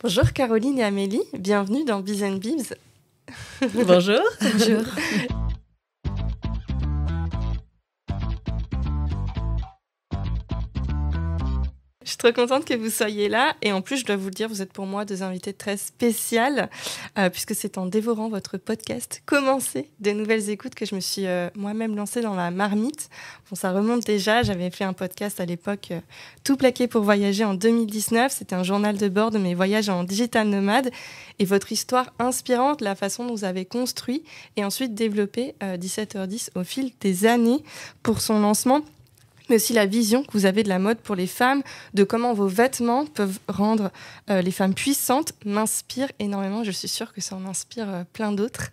Bonjour Caroline et Amélie, bienvenue dans Biz & Bibs. Bonjour. Bonjour. Je suis trop contente que vous soyez là et en plus je dois vous le dire, vous êtes pour moi deux invités très spéciales puisque c'est en dévorant votre podcast Commencer de nouvelles écoutes que je me suis moi-même lancée dans la marmite. Bon, ça remonte déjà, j'avais fait un podcast à l'époque Tout plaqué pour voyager en 2019, c'était un journal de bord de mes voyages en digital nomade et votre histoire inspirante, la façon dont vous avez construit et ensuite développé 17h10 au fil des années pour son lancement. Mais aussi la vision que vous avez de la mode pour les femmes, de comment vos vêtements peuvent rendre les femmes puissantes, m'inspire énormément. Je suis sûre que ça en inspire plein d'autres.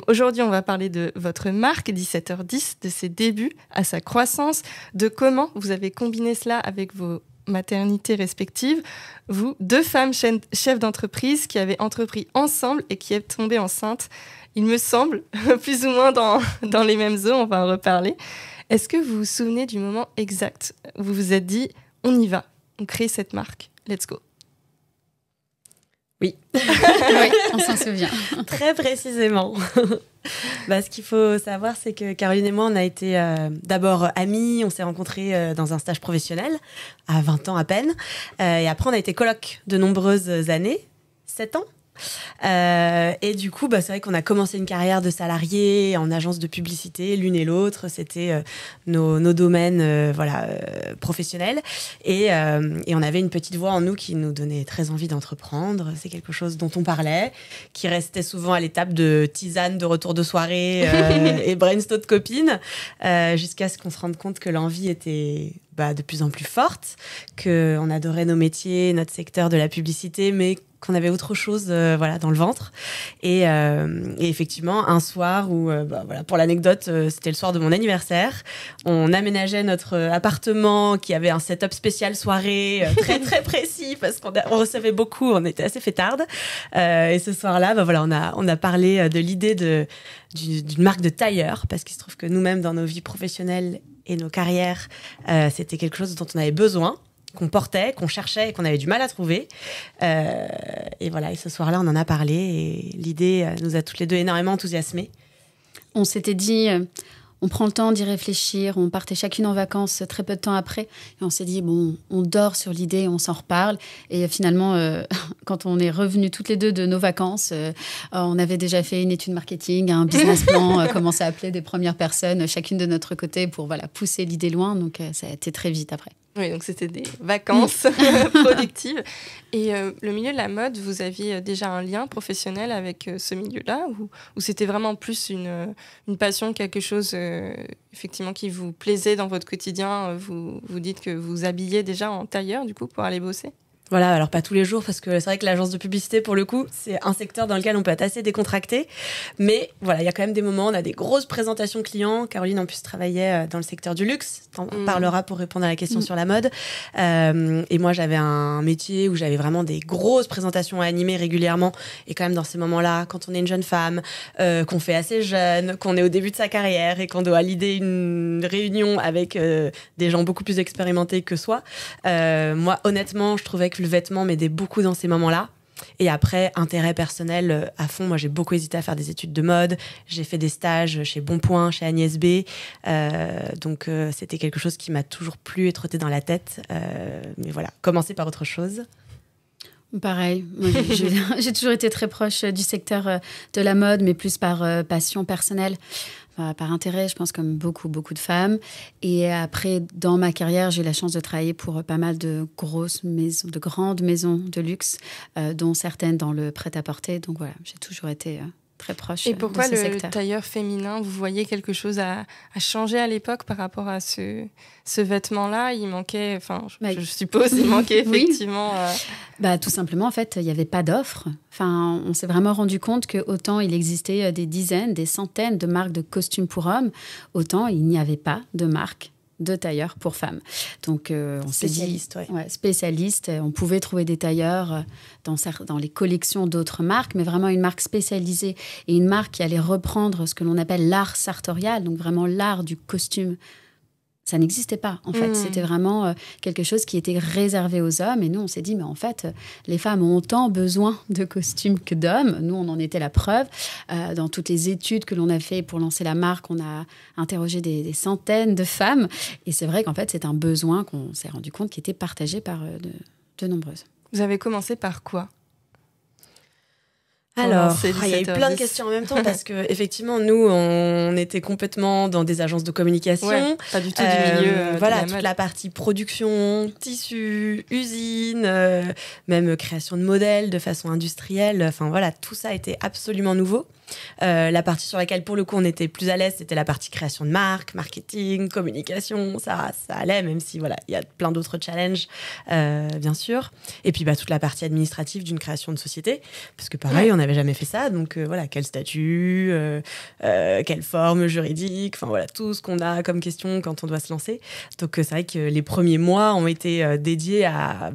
Aujourd'hui, on va parler de votre marque 17h10, de ses débuts à sa croissance, de comment vous avez combiné cela avec vos maternités respectives. Vous, deux femmes chefs d'entreprise qui avez entrepris ensemble et qui êtes tombées enceintes, il me semble, plus ou moins dans les mêmes eaux, on va en reparler. Est-ce que vous vous souvenez du moment exact où vous vous êtes dit « on y va, on crée cette marque, let's go ». Oui. Oui, on s'en souvient. Très précisément. Ce qu'il faut savoir, c'est que Caroline et moi, on a été d'abord amies, on s'est rencontrés dans un stage professionnel, à 20 ans à peine, et après on a été colocs de nombreuses années, 7 ans. Et du coup, c'est vrai qu'on a commencé une carrière de salariés en agence de publicité, l'une et l'autre. C'était nos domaines professionnels. Et on avait une petite voix en nous qui nous donnait très envie d'entreprendre. C'est quelque chose dont on parlait, qui restait souvent à l'étape de tisane de retour de soirée et brainstorm de copines, jusqu'à ce qu'on se rende compte que l'envie était de plus en plus forte, qu'on adorait nos métiers, notre secteur de la publicité, mais qu'on avait autre chose dans le ventre. Et effectivement, un soir où, pour l'anecdote, c'était le soir de mon anniversaire, on aménageait notre appartement qui avait un setup spécial soirée très très précis parce qu'on recevait beaucoup, on était assez fêtardes. Et ce soir-là, on a parlé de l'idée d'une marque de tailleur parce qu'il se trouve que nous-mêmes, dans nos vies professionnelles et nos carrières, c'était quelque chose dont on avait besoin, qu'on portait, qu'on cherchait et qu'on avait du mal à trouver. Et ce soir-là, on en a parlé et l'idée nous a toutes les deux énormément enthousiasmées. On s'était dit, on prend le temps d'y réfléchir, on partait chacune en vacances très peu de temps après et on s'est dit, on dort sur l'idée, on s'en reparle. Et finalement, quand on est revenus toutes les deux de nos vacances, on avait déjà fait une étude marketing, un business plan, commencé à appeler des premières personnes, chacune de notre côté pour pousser l'idée loin. Donc ça a été très vite après. Oui, donc c'était des vacances productives. Et le milieu de la mode, vous aviez déjà un lien professionnel avec ce milieu-là ou c'était vraiment plus une passion, quelque chose effectivement qui vous plaisait dans votre quotidien? Vous dites que vous habillez déjà en tailleur du coup pour aller bosser? Voilà, alors pas tous les jours parce que c'est vrai que l'agence de publicité, pour le coup, c'est un secteur dans lequel on peut être assez décontracté. Mais il y a quand même des moments, on a des grosses présentations clients. Caroline, en plus, travaillait dans le secteur du luxe. On parlera pour répondre à la question sur la mode. Et moi, j'avais un métier où j'avais vraiment des grosses présentations à animer régulièrement. Et quand même, dans ces moments-là, quand on est une jeune femme, qu'on fait assez jeune, qu'on est au début de sa carrière et qu'on doit leader une réunion avec des gens beaucoup plus expérimentés que soi, moi, honnêtement, je trouvais que le vêtement m'aidait beaucoup dans ces moments-là. Et après, intérêt personnel à fond. Moi, j'ai beaucoup hésité à faire des études de mode. J'ai fait des stages chez Bonpoint, chez Agnès B. Donc, c'était quelque chose qui m'a toujours plu et trotté dans la tête. Mais voilà, commencer par autre chose. Pareil, moi, j'ai toujours été très proche du secteur de la mode, mais plus par passion personnelle. Par intérêt, je pense, comme beaucoup de femmes. Et après, dans ma carrière, j'ai eu la chance de travailler pour pas mal de grosses maisons, de grandes maisons de luxe, dont certaines dans le prêt-à-porter. Donc voilà, j'ai toujours été très proche. Et pourquoi de ce le secteur. tailleur féminin, vous voyez quelque chose à changer à l'époque par rapport à ce vêtement-là? Il manquait, je suppose, il manquait effectivement... Tout simplement, en fait, il n'y avait pas d'offre. On s'est vraiment rendu compte que autant il existait des dizaines, des centaines de marques de costumes pour hommes, autant il n'y avait pas de marque de tailleurs pour femmes. Donc, on s'est dit... Spécialiste. On pouvait trouver des tailleurs dans les collections d'autres marques, mais vraiment une marque spécialisée et une marque qui allait reprendre ce que l'on appelle l'art sartorial, donc vraiment l'art du costume ça n'existait pas, en fait. C'était vraiment quelque chose qui était réservé aux hommes. Et nous, on s'est dit, mais en fait, les femmes ont autant besoin de costumes que d'hommes. Nous, on en était la preuve. Dans toutes les études que l'on a fait pour lancer la marque, on a interrogé des centaines de femmes. Et c'est vrai qu'en fait, c'est un besoin qu'on s'est rendu compte qui était partagé par de nombreuses. Vous avez commencé par quoi ? Alors, il y a eu plein de questions en même temps parce que effectivement, nous, on était complètement dans des agences de communication, pas du tout du milieu. Voilà, toute la partie production, tissu, usine, même création de modèles de façon industrielle. Enfin voilà, tout ça était absolument nouveau. La partie sur laquelle, pour le coup, on était plus à l'aise, c'était la partie création de marque, marketing, communication. Ça allait, même si voilà, il y a plein d'autres challenges, bien sûr. Et puis toute la partie administrative d'une création de société, parce que pareil, on n'avait jamais fait ça. Donc voilà, quel statut, quelle forme juridique, enfin voilà, tout ce qu'on a comme question quand on doit se lancer. Donc c'est vrai que les premiers mois ont été dédiés à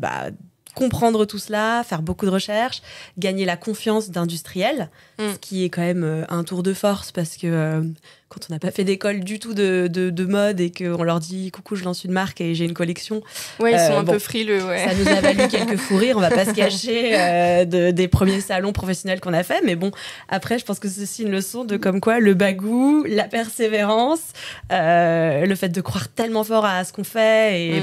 comprendre tout cela, faire beaucoup de recherches, gagner la confiance d'industriels, ce qui est quand même un tour de force parce que quand on n'a pas fait d'école du tout de mode et qu'on leur dit « Coucou, je lance une marque et j'ai une collection », ils sont un peu frileux. Ça nous a valu quelques fous rires, on va pas se cacher des premiers salons professionnels qu'on a fait, mais bon, après, je pense que c'est aussi une leçon de comme quoi le bagou, la persévérance, le fait de croire tellement fort à ce qu'on fait et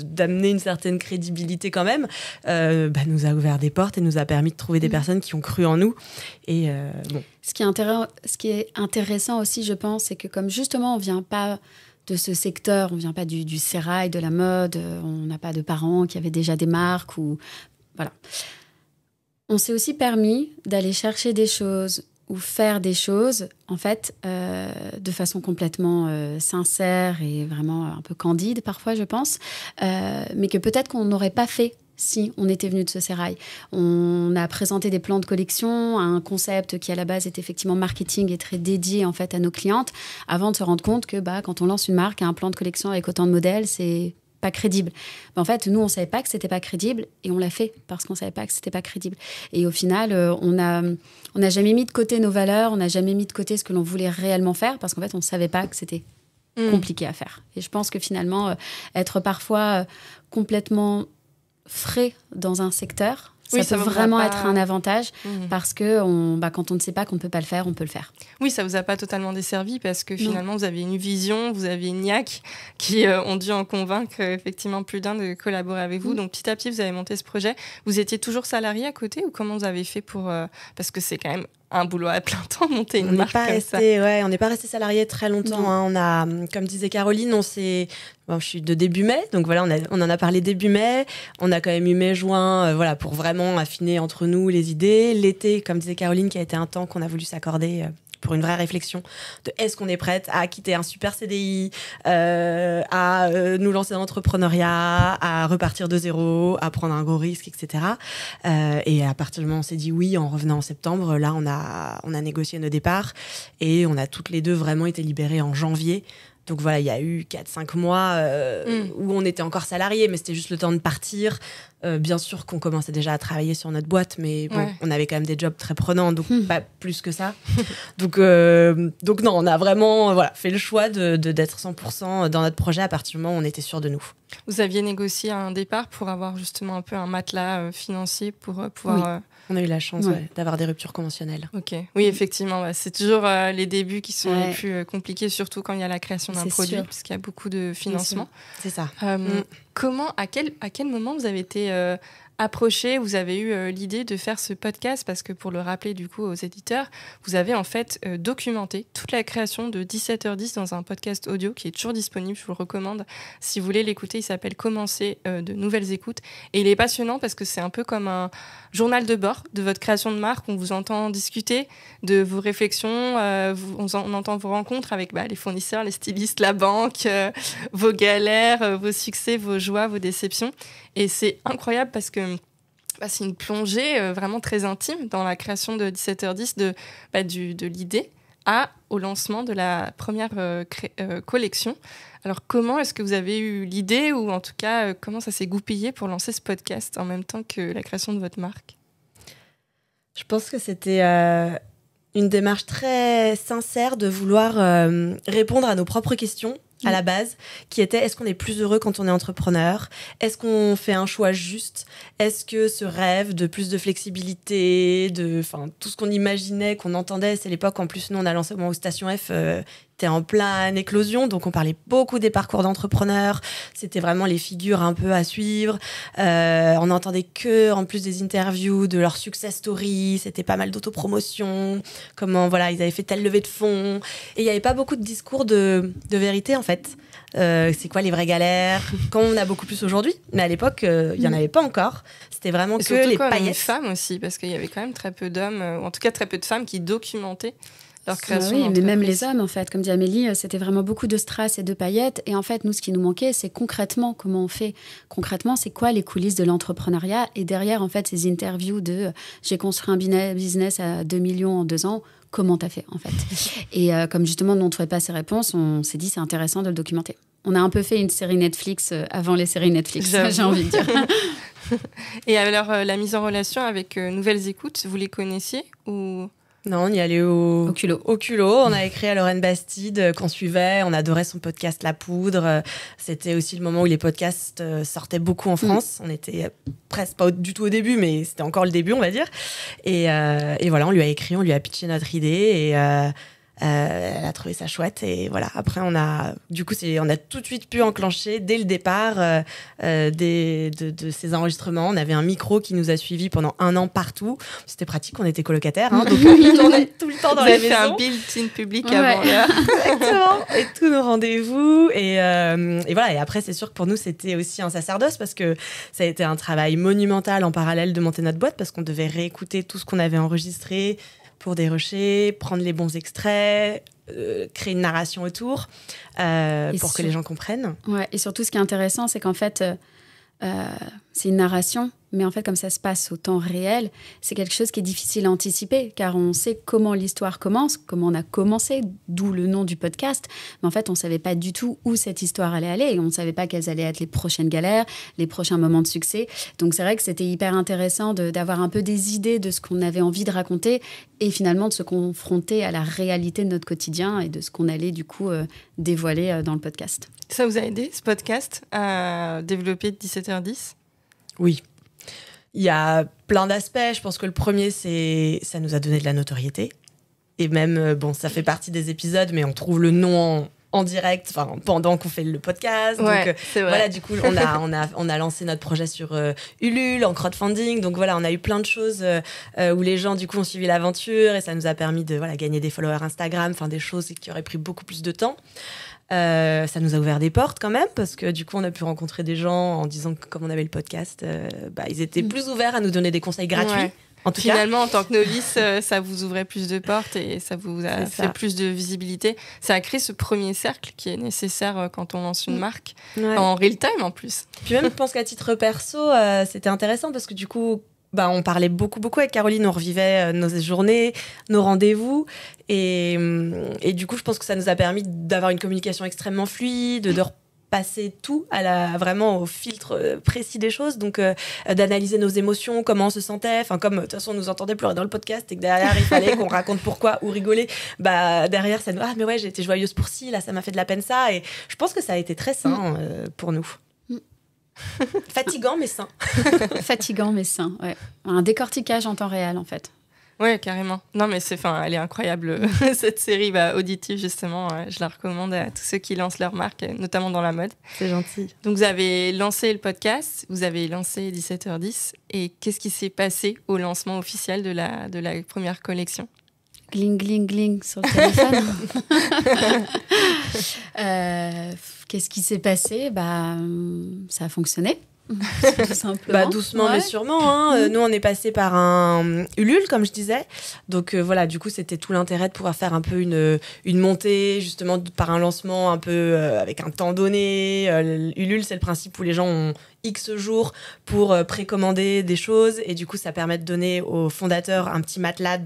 d'amener une certaine crédibilité quand même, nous a ouvert des portes et nous a permis de trouver des personnes qui ont cru en nous. Et Ce qui est intéressant aussi, je pense, c'est que comme justement, on ne vient pas de ce secteur, on ne vient pas du sérail, de la mode, on n'a pas de parents qui avaient déjà des marques. Voilà. On s'est aussi permis d'aller chercher des choses ou faire des choses, en fait, de façon complètement sincère et vraiment un peu candide parfois, je pense, mais que peut-être qu'on n'aurait pas fait si on était venu de ce sérail. On a présenté des plans de collection, un concept qui à la base est effectivement marketing et très dédié en fait à nos clientes, avant de se rendre compte que quand on lance une marque, un plan de collection avec autant de modèles, c'est pas crédible. En fait, nous, on savait pas que c'était pas crédible et on l'a fait parce qu'on savait pas que c'était pas crédible. Et au final, on n'a jamais mis de côté nos valeurs, on n'a jamais mis de côté ce que l'on voulait réellement faire parce qu'en fait, on savait pas que c'était compliqué à faire. Et je pense que finalement, être parfois complètement frais dans un secteur, ça peut vraiment être un avantage parce que quand on ne sait pas qu'on ne peut pas le faire, on peut le faire. Oui, ça ne vous a pas totalement desservi parce que finalement, vous aviez une vision, vous aviez une niaque qui ont dû en convaincre effectivement plus d'un de collaborer avec vous. Donc petit à petit, vous avez monté ce projet. Vous étiez toujours salarié à côté ou comment vous avez fait pour... parce que c'est quand même un boulot à plein temps, monter une marque comme ça. On n'est pas resté salarié très longtemps. Hein. On a, comme disait Caroline, je suis de début mai, donc voilà, on en a parlé début mai. On a quand même eu mai-juin, pour vraiment affiner entre nous les idées. L'été, comme disait Caroline, qui a été un temps qu'on a voulu s'accorder pour une vraie réflexion de est-ce qu'on est prête à quitter un super CDI, à nous lancer dans l'entrepreneuriat, à repartir de zéro, à prendre un gros risque, etc. Et à partir du moment où on s'est dit oui, en revenant en septembre, là, on a négocié nos départs et on a toutes les deux vraiment été libérées en janvier. Donc voilà, il y a eu 4-5 mois où on était encore salariés, mais c'était juste le temps de partir. Bien sûr qu'on commençait déjà à travailler sur notre boîte, mais on avait quand même des jobs très prenants, donc pas plus que ça. Donc non, on a vraiment fait le choix d'être 100% dans notre projet à partir du moment où on était sûr de nous. Vous aviez négocié un départ pour avoir justement un peu un matelas financier pour pouvoir... On a eu la chance d'avoir des ruptures conventionnelles. Ok, oui, effectivement. C'est toujours les débuts qui sont les plus compliqués, surtout quand il y a la création d'un produit, parce qu'il y a beaucoup de financement. C'est ça. Comment, à quel moment vous avez été approché, vous avez eu l'idée de faire ce podcast, parce que pour le rappeler du coup aux éditeurs, vous avez en fait documenté toute la création de 17h10 dans un podcast audio qui est toujours disponible, je vous le recommande. Si vous voulez l'écouter, il s'appelle Commencer de nouvelles écoutes. Et il est passionnant parce que c'est un peu comme un journal de bord de votre création de marque. On vous entend discuter de vos réflexions, on entend vos rencontres avec les fournisseurs, les stylistes, la banque, vos galères, vos succès, vos joies, vos déceptions. Et c'est incroyable parce que c'est une plongée vraiment très intime dans la création de 17h10 de l'idée au lancement de la première collection. Alors comment est-ce que vous avez eu l'idée ou en tout cas comment ça s'est goupillé pour lancer ce podcast en même temps que la création de votre marque ? Je pense que c'était une démarche très sincère de vouloir répondre à nos propres questions à la base, qui était est-ce qu'on est plus heureux quand on est entrepreneur? Est-ce qu'on fait un choix juste? Est-ce que ce rêve de plus de flexibilité, tout ce qu'on imaginait, qu'on entendait, c'est l'époque en plus nous on a lancé au moment où Station F était en pleine éclosion, donc on parlait beaucoup des parcours d'entrepreneurs, c'était vraiment les figures un peu à suivre, on n'entendait que en plus des interviews de leurs success stories, c'était pas mal d'autopromotion, comment voilà ils avaient fait telle levée de fonds, et il n'y avait pas beaucoup de discours de vérité en fait. C'est quoi les vraies galères, quand on a beaucoup plus aujourd'hui, mais à l'époque il n'y en avait pas encore, c'était vraiment que les paillettes. Les femmes aussi, parce qu'il y avait quand même très peu d'hommes, ou en tout cas très peu de femmes qui documentaient leur création. Oui, mais même les hommes, en fait, comme dit Amélie, c'était vraiment beaucoup de strass et de paillettes. Et en fait, nous, ce qui nous manquait, c'est concrètement comment on fait. Concrètement, c'est quoi les coulisses de l'entrepreneuriat? Et derrière, en fait, ces interviews de j'ai construit un business à 2 millions en 2 ans. Comment t'as fait, en fait? Et comme justement, nous, on ne trouvait pas ces réponses, on s'est dit c'est intéressant de le documenter. On a un peu fait une série Netflix avant les séries Netflix, j'ai envie de dire. Et alors, la mise en relation avec Nouvelles Écoutes, vous les connaissiez ou... Non, on y allait au culot. On a écrit à Lorraine Bastide qu'on suivait. On adorait son podcast La Poudre. C'était aussi le moment où les podcasts sortaient beaucoup en France. On était presque pas du tout au début, mais c'était encore le début, on va dire. Et voilà, on lui a écrit, on lui a pitché notre idée et elle a trouvé ça chouette. Et voilà, après, on a tout de suite pu enclencher dès le départ de ces enregistrements. On avait un micro qui nous a suivis pendant 1 an partout. C'était pratique, on était colocataires, hein, donc il tournait tout le temps dans la maison. Vous avez fait un built-in public avant. Exactement. Et tous nos rendez-vous. Et voilà. Et après, c'est sûr que pour nous, c'était aussi un sacerdoce parce que ça a été un travail monumental en parallèle de monter notre boîte parce qu'on devait réécouter tout ce qu'on avait enregistré pour dérocher, prendre les bons extraits, créer une narration autour pour que les gens comprennent. Ouais, et surtout, ce qui est intéressant, c'est qu'en fait, c'est une narration, mais en fait, comme ça se passe au temps réel, c'est quelque chose qui est difficile à anticiper, car on sait comment l'histoire commence, comment on a commencé, d'où le nom du podcast, mais en fait, on ne savait pas du tout où cette histoire allait aller, et on ne savait pas quelles allaient être les prochaines galères, les prochains moments de succès. Donc, c'est vrai que c'était hyper intéressant d'avoir un peu des idées de ce qu'on avait envie de raconter, et finalement de se confronter à la réalité de notre quotidien, et de ce qu'on allait, du coup, dévoiler dans le podcast. Ça vous a aidé, ce podcast, à développer 17h10 ? Oui. Il y a plein d'aspects. Je pense que le premier, c'est ça nous a donné de la notoriété. Et même, ça fait partie des épisodes, mais on trouve le nom en direct, pendant qu'on fait le podcast. Ouais, donc, c'est vrai. Voilà, du coup, on a lancé notre projet sur Ulule, en crowdfunding. Donc voilà, on a eu plein de choses où les gens, du coup, ont suivi l'aventure et ça nous a permis de gagner des followers Instagram, des choses qui auraient pris beaucoup plus de temps. Ça nous a ouvert des portes quand même parce que du coup on a pu rencontrer des gens en disant que comme on avait le podcast ils étaient plus ouverts à nous donner des conseils gratuits. Ouais. Finalement, en tant que novice, ça vous ouvrait plus de portes et ça vous a fait plus de visibilité. Ça a créé ce premier cercle qui est nécessaire quand on lance une marque, en real time en plus. Puis même, je pense qu'à titre perso, c'était intéressant parce que du coup, on parlait beaucoup avec Caroline, on revivait nos journées, nos rendez-vous. Et du coup, je pense que ça nous a permis d'avoir une communication extrêmement fluide, de repasser tout vraiment au filtre précis des choses. Donc, d'analyser nos émotions, comment on se sentait. Comme de toute façon, on nous entendait pleurer dans le podcast et que derrière, il fallait qu'on raconte pourquoi ou rigoler. Derrière, ça nous... Ah, mais ouais, j'ai été joyeuse pour ci, là, ça m'a fait de la peine ça. Et je pense que ça a été très sain pour nous. Fatigant mais sain. Fatigant mais sain, ouais. Un décortiquage en temps réel en fait. Ouais, carrément. Non mais elle est incroyable cette série auditive justement. Je la recommande à tous ceux qui lancent leur marque, notamment dans la mode. C'est gentil. Donc vous avez lancé le podcast, vous avez lancé 17h10 et qu'est-ce qui s'est passé au lancement officiel de la première collection ? Gling, gling, gling sur le téléphone. Qu'est-ce qui s'est passé ? Ça a fonctionné. Tout simplement. Doucement mais sûrement. Nous, on est passé par un Ulule, comme je disais. Donc voilà, du coup, c'était tout l'intérêt de pouvoir faire un peu une montée, justement, par un lancement un peu avec un temps donné. Ulule, c'est le principe où les gens X jours pour précommander des choses. Et du coup, ça permet de donner aux fondateurs un petit matelas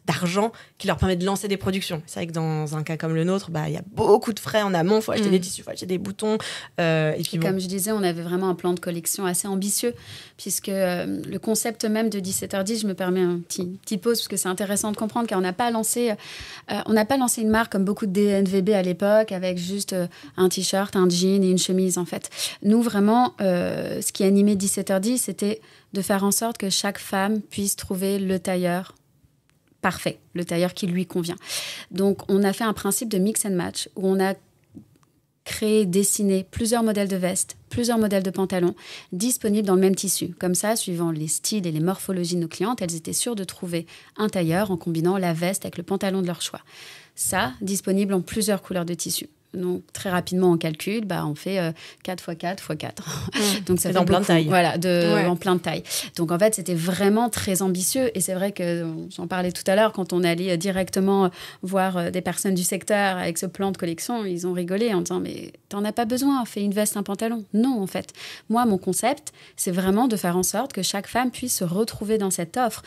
d'argent qui leur permet de lancer des productions. C'est vrai que dans un cas comme le nôtre, il y a beaucoup de frais en amont. Il faut acheter des tissus, il faut acheter des boutons. Et puis Comme je disais, on avait vraiment un plan de collection assez ambitieux, puisque le concept même de 17h10, je me permets un petit pause, parce que c'est intéressant de comprendre, car on n'a pas lancé une marque comme beaucoup de DNVB à l'époque, avec juste un t-shirt, un jean et une chemise, en fait. Nous, vraiment, ce qui animait 17h10, c'était de faire en sorte que chaque femme puisse trouver le tailleur parfait, le tailleur qui lui convient. Donc, on a fait un principe de mix and match, où on a créé, dessiné plusieurs modèles de vestes, plusieurs modèles de pantalons disponibles dans le même tissu. Comme ça, suivant les styles et les morphologies de nos clientes, elles étaient sûres de trouver un tailleur en combinant la veste avec le pantalon de leur choix. Ça, disponible en plusieurs couleurs de tissu. Donc, très rapidement, on calcule, on fait 4 x 4 x 4. Donc, ça fait plein de taille. Voilà, en plein de taille. Donc, en fait, c'était vraiment très ambitieux. Et c'est vrai que, j'en parlais tout à l'heure, quand on allait directement voir des personnes du secteur avec ce plan de collection, ils ont rigolé en disant « Mais t'en as pas besoin, fais une veste, un pantalon. » Non, en fait. Moi, mon concept, c'est vraiment de faire en sorte que chaque femme puisse se retrouver dans cette offre,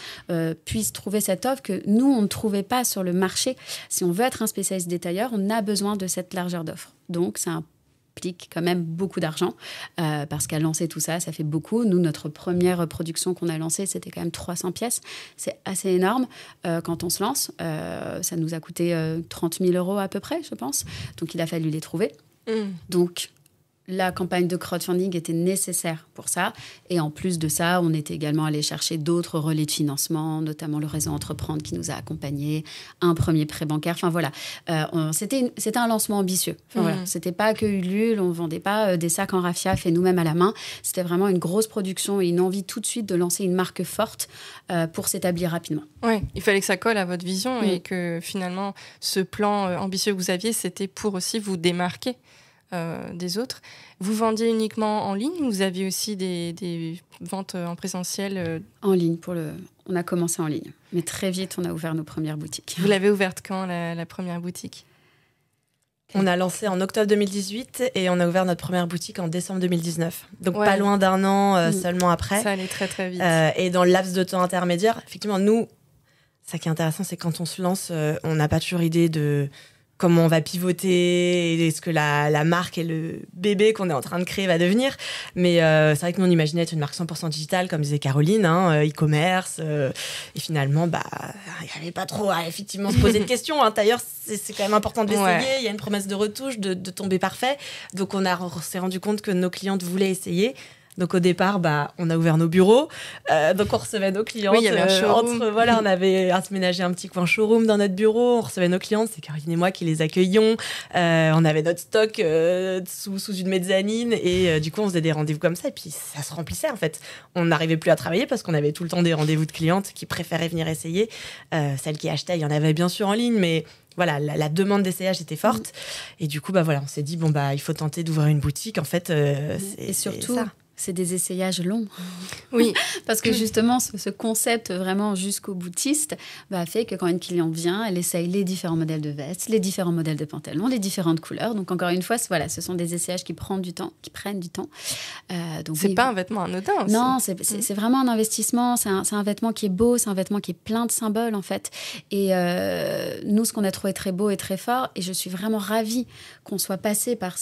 puisse trouver cette offre que nous, on ne trouvait pas sur le marché. Si on veut être un spécialiste des tailleurs, on a besoin de cette largeur d'offres. Donc, ça implique quand même beaucoup d'argent parce qu'à lancer tout ça, ça fait beaucoup. Nous, notre première production qu'on a lancée, c'était quand même 300 pièces. C'est assez énorme quand on se lance. Ça nous a coûté 30 000 € à peu près, je pense. Donc, il a fallu les trouver. Donc, la campagne de crowdfunding était nécessaire pour ça. Et en plus de ça, on était également allé chercher d'autres relais de financement, notamment le réseau Entreprendre qui nous a accompagnés, un premier prêt bancaire. Enfin voilà, c'était un lancement ambitieux. Enfin, voilà. C'était pas que Ulule, on vendait pas des sacs en raffia faits nous-mêmes à la main. C'était vraiment une grosse production et une envie tout de suite de lancer une marque forte pour s'établir rapidement. Oui, il fallait que ça colle à votre vision et que finalement, ce plan ambitieux que vous aviez, c'était pour aussi vous démarquer des autres. Vous vendiez uniquement en ligne ou vous aviez aussi des ventes en présentiel En ligne, on a commencé en ligne. Mais très vite, on a ouvert nos premières boutiques. Vous l'avez ouverte quand, la première boutique ? On a lancé en octobre 2018 et on a ouvert notre première boutique en décembre 2019. Donc pas loin d'un an seulement après. Ça allait très très vite. Et dans le laps de temps intermédiaire, effectivement, nous, ça qui est intéressant, c'est quand on se lance, on n'a pas toujours idée de comment on va pivoter, et ce que la marque et le bébé qu'on est en train de créer va devenir. Mais c'est vrai que nous, on imaginait être une marque 100% digitale, comme disait Caroline, e-commerce. Et finalement, il n'y avait pas trop à effectivement se poser de questions. D'ailleurs, c'est quand même important de l'essayer. Il y a une promesse de retouche, de tomber parfait. Donc, on s'est rendu compte que nos clientes voulaient essayer. Donc au départ, on a ouvert nos bureaux, donc on recevait nos clientes. Oui, il y avait un showroom. On avait aménagé un petit coin showroom dans notre bureau, on recevait nos clientes, c'est Caroline et moi qui les accueillions. On avait notre stock sous une mezzanine et du coup on faisait des rendez-vous comme ça et puis ça se remplissait en fait. On n'arrivait plus à travailler parce qu'on avait tout le temps des rendez-vous de clientes qui préféraient venir essayer. Celles qui achetaient, il y en avait bien sûr en ligne, mais voilà, la demande d'essayage était forte. Et du coup, on s'est dit, il faut tenter d'ouvrir une boutique. En fait, et surtout, c'est des essayages longs. Oui. Parce que justement, ce concept vraiment jusqu'au boutiste fait que quand une cliente vient, elle essaye les différents modèles de vestes, les différents modèles de pantalons, les différentes couleurs. Donc, encore une fois, ce sont des essayages qui prennent du temps. Donc, c'est pas un vêtement anodin aussi. Non, c'est vraiment un investissement. C'est un vêtement qui est beau, c'est un vêtement qui est plein de symboles, en fait. Et nous, ce qu'on a trouvé très beau et très fort, et je suis vraiment ravie qu'on soit passé par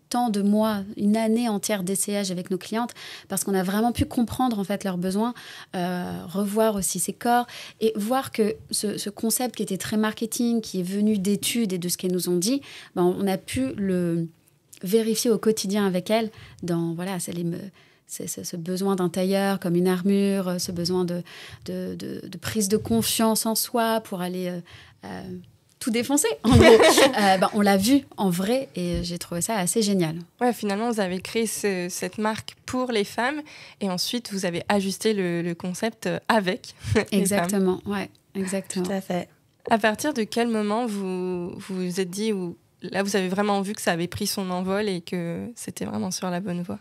tant de mois, une année entière d'essayage avec nos clientes, parce qu'on a vraiment pu comprendre en fait leurs besoins, revoir aussi ces corps et voir que ce concept qui était très marketing, qui est venu d'études et de ce qu'elles nous ont dit, on a pu le vérifier au quotidien avec elles dans ce besoin d'un tailleur comme une armure, ce besoin de prise de confiance en soi pour aller tout défoncer, en gros. On l'a vu en vrai et j'ai trouvé ça assez génial. Ouais, finalement, vous avez créé cette marque pour les femmes et ensuite, vous avez ajusté le concept avec exactement, les femmes. Ouais, exactement. Tout à fait. À partir de quel moment vous vous êtes dit, là, vous avez vraiment vu que ça avait pris son envol et que c'était vraiment sur la bonne voie?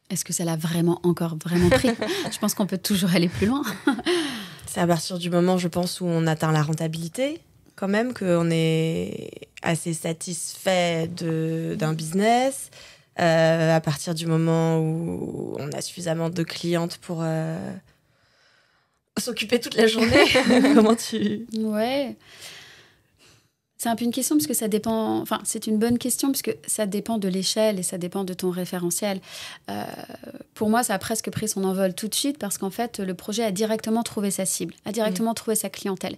Est-ce que ça l'a vraiment pris? Je pense qu'on peut toujours aller plus loin. C'est à partir du moment, je pense, où on atteint la rentabilité, quand même, qu'on est assez satisfait d'un business, à partir du moment où on a suffisamment de clientes pour s'occuper toute la journée. Comment tu... Ouais. C'est un peu une question parce que ça dépend... Enfin, c'est une bonne question parce que ça dépend de l'échelle et ça dépend de ton référentiel. Pour moi, ça a presque pris son envol tout de suite parce qu'en fait, le projet a directement trouvé sa cible, a directement trouvé sa clientèle.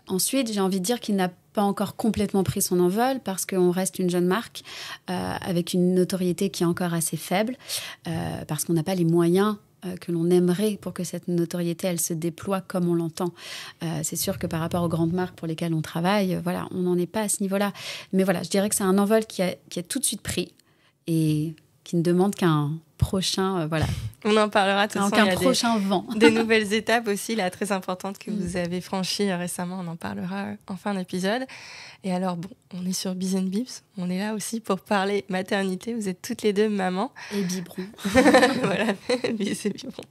Ensuite, j'ai envie de dire qu'il n'a pas encore complètement pris son envol parce qu'on reste une jeune marque avec une notoriété qui est encore assez faible parce qu'on n'a pas les moyens que l'on aimerait pour que cette notoriété, elle se déploie comme on l'entend. C'est sûr que par rapport aux grandes marques pour lesquelles on travaille, voilà, on n'en est pas à ce niveau-là. Mais voilà, je dirais que c'est un envol qui a tout de suite pris et qui ne demande qu'un prochain, voilà. On en parlera tout de suite. Qu'un prochain vent. Des nouvelles étapes aussi, là, très importantes que vous avez franchies récemment. On en parlera en fin d'épisode. Et alors, bon, on est sur Biz & Bibs. On est là aussi pour parler maternité. Vous êtes toutes les deux mamans. Et biberon. Voilà, Biz et biberon.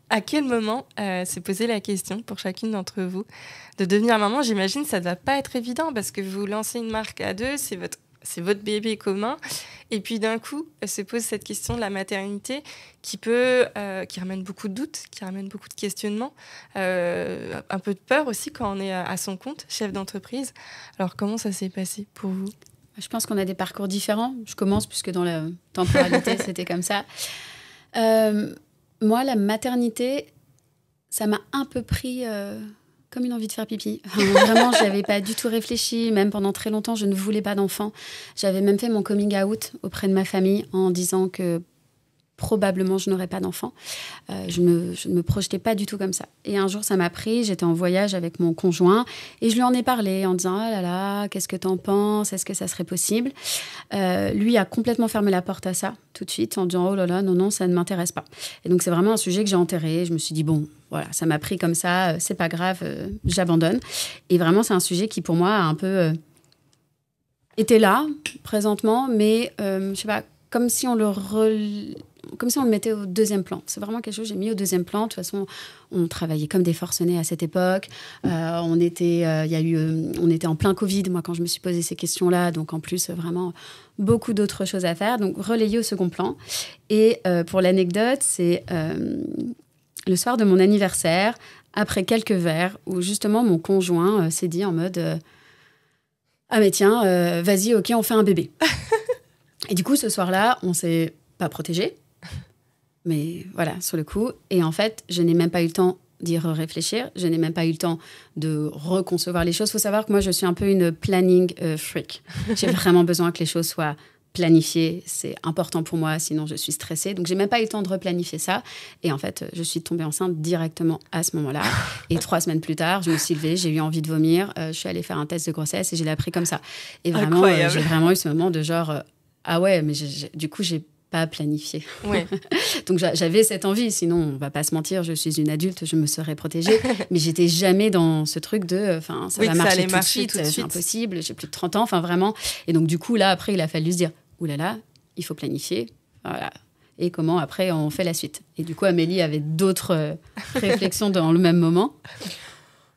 À quel moment s'est posée la question pour chacune d'entre vous de devenir maman? J'imagine que ça ne doit pas être évident parce que vous lancez une marque à deux, c'est votre bébé commun. Et puis d'un coup, se pose cette question de la maternité qui ramène beaucoup de doutes, qui ramène beaucoup de questionnements, un peu de peur aussi quand on est à son compte, chef d'entreprise. Alors comment ça s'est passé pour vous? Je pense qu'on a des parcours différents. Je commence puisque dans la temporalité, c'était comme ça. Moi, la maternité, ça m'a un peu pris... comme une envie de faire pipi. Vraiment, je n'avais pas du tout réfléchi. Même pendant très longtemps, je ne voulais pas d'enfant. J'avais même fait mon coming out auprès de ma famille en disant que probablement je n'aurais pas d'enfant. Je ne me projetais pas du tout comme ça. Et un jour, ça m'a pris. J'étais en voyage avec mon conjoint et je lui en ai parlé en disant « Ah là là, qu'est-ce que t'en penses? Est-ce que ça serait possible ?» Lui a complètement fermé la porte à ça tout de suite en disant « Oh là là, non, ça ne m'intéresse pas. » Et donc, c'est vraiment un sujet que j'ai enterré. Je me suis dit « Bon, voilà, ça m'a pris comme ça, c'est pas grave, j'abandonne. » Et vraiment, c'est un sujet qui, pour moi, a un peu été là, présentement, mais je sais pas, comme si on le mettait au deuxième plan. C'est vraiment quelque chose que j'ai mis au deuxième plan. De toute façon, on travaillait comme des forcenés à cette époque. On était en plein Covid, moi, quand je me suis posé ces questions-là. Donc, en plus, vraiment, beaucoup d'autres choses à faire. Donc, relayé au second plan. Et pour l'anecdote, c'est le soir de mon anniversaire, après quelques verres, où justement, mon conjoint s'est dit en mode ah, mais tiens, vas-y, ok, on fait un bébé. Et du coup, ce soir-là, on s'est pas protégé. Mais voilà, sur le coup. Et en fait, je n'ai même pas eu le temps d'y réfléchir. Je n'ai même pas eu le temps de reconcevoir les choses. Il faut savoir que moi, je suis un peu une planning freak. J'ai vraiment besoin que les choses soient planifiées. C'est important pour moi, sinon je suis stressée. Donc, j'ai même pas eu le temps de replanifier ça. Et en fait, je suis tombée enceinte directement à ce moment-là. Et 3 semaines plus tard, je me suis levée, j'ai eu envie de vomir. Je suis allée faire un test de grossesse et je l'ai appris comme ça. Et vraiment, j'ai vraiment eu ce moment de genre... ah ouais, mais du coup, j'ai pas planifié. Ouais. Donc j'avais cette envie, sinon on va pas se mentir, je suis une adulte, je me serais protégée, mais j'étais jamais dans ce truc de ça va marcher tout de suite, c'est impossible, j'ai plus de 30 ans, enfin vraiment. Et donc du coup là après il a fallu se dire oulala, il faut planifier. Voilà. Et comment après on fait la suite. Et du coup Amélie avait d'autres réflexions dans le même moment.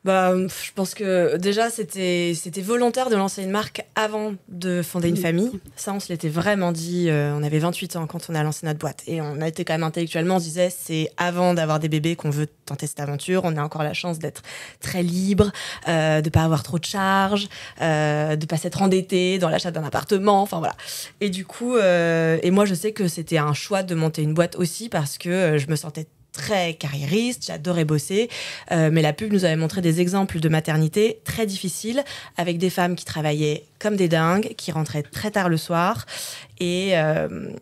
Bah, je pense que déjà, c'était volontaire de lancer une marque avant de fonder une famille. Ça, on se l'était vraiment dit. On avait 28 ans quand on a lancé notre boîte. Et on a été quand même intellectuellement, on se disait, c'est avant d'avoir des bébés qu'on veut tenter cette aventure. On a encore la chance d'être très libre, de pas avoir trop de charges, de pas s'être endetté dans l'achat d'un appartement. Enfin, voilà. Et du coup, et moi, je sais que c'était un choix de monter une boîte aussi parce que je me sentais très carriériste, j'adorais bosser, mais la pub nous avait montré des exemples de maternité très difficiles, avec des femmes qui travaillaient comme des dingues, qui rentraient très tard le soir, et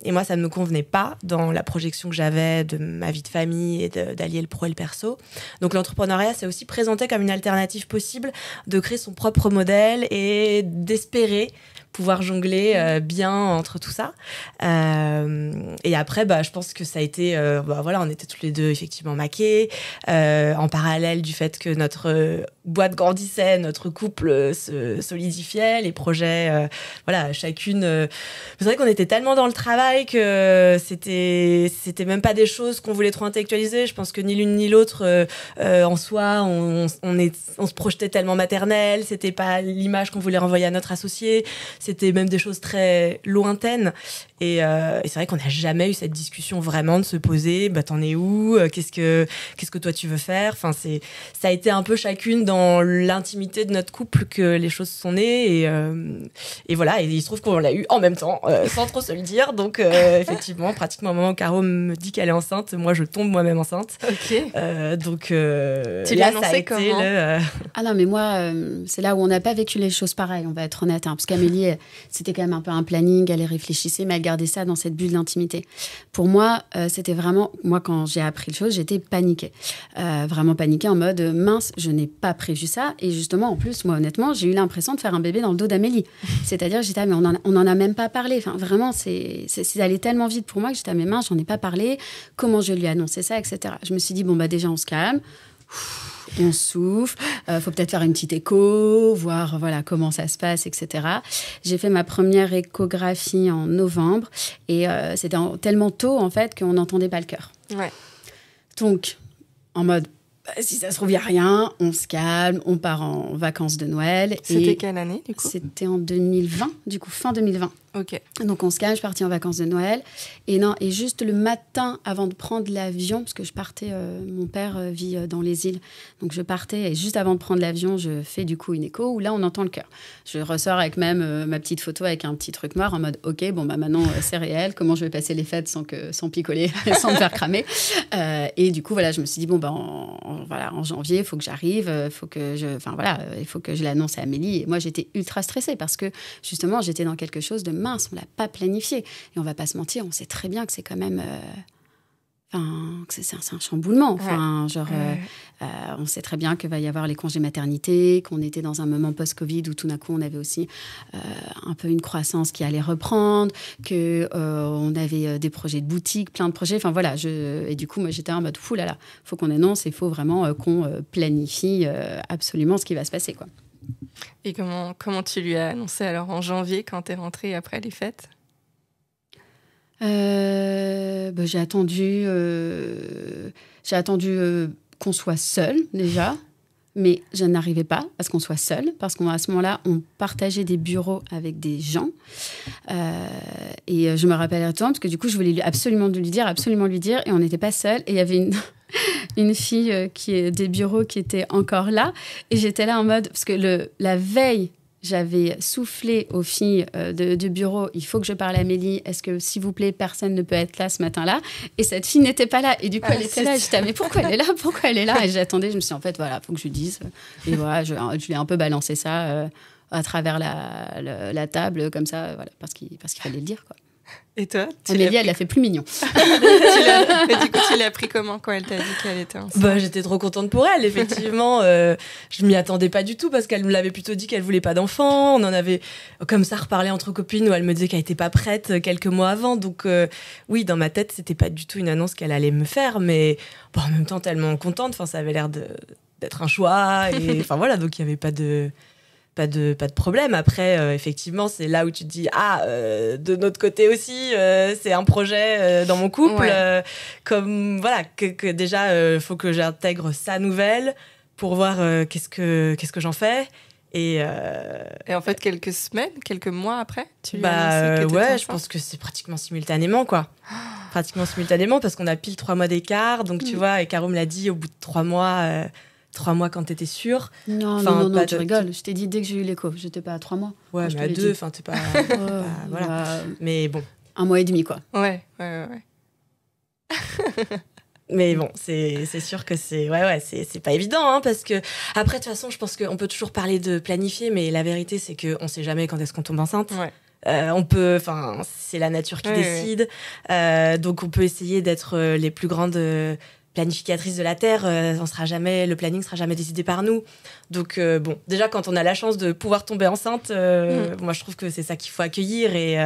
moi ça ne me convenait pas dans la projection que j'avais de ma vie de famille et d'allier le pro et le perso. Donc l'entrepreneuriat s'est aussi présenté comme une alternative possible de créer son propre modèle et d'espérer pouvoir jongler bien entre tout ça. Et après, je pense que ça a été... voilà, on était tous les deux effectivement maqués. En parallèle du fait que notre boîte grandissait, notre couple se solidifiait, les projets projet. Voilà, chacune. C'est vrai qu'on était tellement dans le travail que c'était même pas des choses qu'on voulait trop intellectualiser. Je pense que ni l'une ni l'autre, en soi, on se projetait tellement maternel. C'était pas l'image qu'on voulait renvoyer à notre associé. C'était même des choses très lointaines. Et c'est vrai qu'on n'a jamais eu cette discussion vraiment de se poser, bah t'en es où, qu'est-ce que toi tu veux faire. Enfin ça a été un peu chacune dans l'intimité de notre couple que les choses sont nées et voilà. Et il se trouve qu'on l'a eu en même temps, sans trop se le dire. Donc effectivement, pratiquement au moment où Caro me dit qu'elle est enceinte, moi je tombe moi-même enceinte. Ok. Donc tu là l'as annoncé ça a été comment Ah non, mais moi, c'est là où on n'a pas vécu les choses pareilles, on va être honnête. Parce qu'Amélie, c'était quand même un peu un planning, elle réfléchissait, mais elle gardait ça dans cette bulle d'intimité. Pour moi, c'était vraiment... Moi, quand j'ai appris les choses, j'étais paniquée. Vraiment paniquée en mode, mince, je n'ai pas prévu ça. Et justement, en plus, moi, honnêtement, j'ai eu l'impression de faire un bébé dans le dos d'Amélie. C'est-à-dire, j'étais, mais on en a même pas parlé. Enfin, vraiment, c'est allé tellement vite pour moi que j'étais, mais mince, j'en ai pas parlé. Comment je lui ai annoncé ça, etc. Je me suis dit, bon, bah déjà, on se calme. On souffle, faut peut-être faire une petite écho, voir voilà comment ça se passe, etc. J'ai fait ma première échographie en novembre et c'était tellement tôt en fait qu'on n'entendait pas le cœur. Ouais. Donc, en mode, si ça se trouve, il n'y a rien, on se calme, on part en vacances de Noël. C'était quelle année du coup? C'était en 2020, du coup fin 2020. Ok. Donc on se calme, je suis partie en vacances de Noël. Et juste le matin avant de prendre l'avion, parce que je partais, mon père vit dans les îles, donc je partais et juste avant de prendre l'avion, je fais du coup une écho où là on entend le cœur. Je ressors avec même ma petite photo avec un petit truc noir en mode ok, bon bah maintenant c'est réel, comment je vais passer les fêtes sans picoler, sans me faire cramer. Et du coup voilà, je me suis dit bon bah en janvier, il faut que j'arrive, il faut que je l'annonce à Amélie. Et moi j'étais ultra stressée parce que justement j'étais dans quelque chose de mince, on l'a pas planifié. Et on va pas se mentir, on sait très bien que c'est quand même... c'est un chamboulement. Enfin, on sait très bien qu'il va y avoir les congés maternité, qu'on était dans un moment post-Covid où tout d'un coup, on avait aussi un peu une croissance qui allait reprendre, qu'on avait des projets de boutique, plein de projets. Enfin, voilà. Et du coup, moi, j'étais en mode, fou là là, il faut qu'on annonce, il faut vraiment qu'on planifie absolument ce qui va se passer, quoi. Et comment tu lui as annoncé alors en janvier quand t'es rentrée après les fêtes? J'ai attendu qu'on soit seul déjà, mais je n'arrivais pas à ce qu'on soit seul parce qu'à ce moment-là, on partageait des bureaux avec des gens. Et je me rappelle à temps parce que du coup, je voulais absolument lui dire, et on n'était pas seuls. Et il y avait une fille des bureaux qui était encore là. Et j'étais là en mode, parce que la veille, j'avais soufflé aux filles du bureau, il faut que je parle à Amélie, est-ce que, s'il vous plaît, personne ne peut être là ce matin-là? Et cette fille n'était pas là. Et du coup, elle était là. J'étais, mais pourquoi elle est là? Pourquoi elle est là? Et j'attendais, je me suis dit, en fait, voilà, il faut que je lui dise. Et voilà, je lui ai un peu balancé ça à travers la table, comme ça, voilà, parce qu'il fallait le dire, quoi. Et toi? Amélie, elle l'a fait plus mignon. Et du coup, tu l'as pris comment quand elle t'a dit qu'elle était enceinte? J'étais trop contente pour elle, effectivement. Je m'y attendais pas du tout parce qu'elle me l'avait plutôt dit qu'elle voulait pas d'enfant. On en avait comme ça reparlé entre copines où elle me disait qu'elle était pas prête quelques mois avant. Donc oui, dans ma tête, c'était pas du tout une annonce qu'elle allait me faire, mais en même temps tellement contente. Enfin, ça avait l'air d'être un choix et enfin voilà, donc il y avait pas de problème. Après, effectivement, c'est là où tu te dis de notre côté aussi, c'est un projet dans mon couple. Ouais. Comme voilà, que déjà, faut que j'intègre sa nouvelle pour voir qu'est-ce que j'en fais. Et en fait, quelques mois après, tu lui as annoncé que t'étais je enceinte? pense que c'est pratiquement simultanément, quoi. Pratiquement simultanément, parce qu'on a pile 3 mois d'écart. Donc, tu vois, et Caro me l'a dit au bout de 3 mois... 3 mois quand t'étais sûre. Non, tu rigoles. Je t'ai dit dès que j'ai eu l'écho. J'étais pas à 3 mois. Ouais, mais à 2, enfin, t'es pas... voilà. Mais bon. 1 mois et demi, quoi. Ouais. Mais bon, c'est sûr que c'est pas évident, hein, parce que après, de toute façon, je pense qu'on peut toujours parler de planifier, mais la vérité, c'est qu'on sait jamais quand est-ce qu'on tombe enceinte. Ouais. C'est la nature qui décide. Donc, on peut essayer d'être les plus grandes... planificatrice de la Terre, le planning sera jamais décidé par nous. Donc déjà quand on a la chance de pouvoir tomber enceinte, moi je trouve que c'est ça qu'il faut accueillir et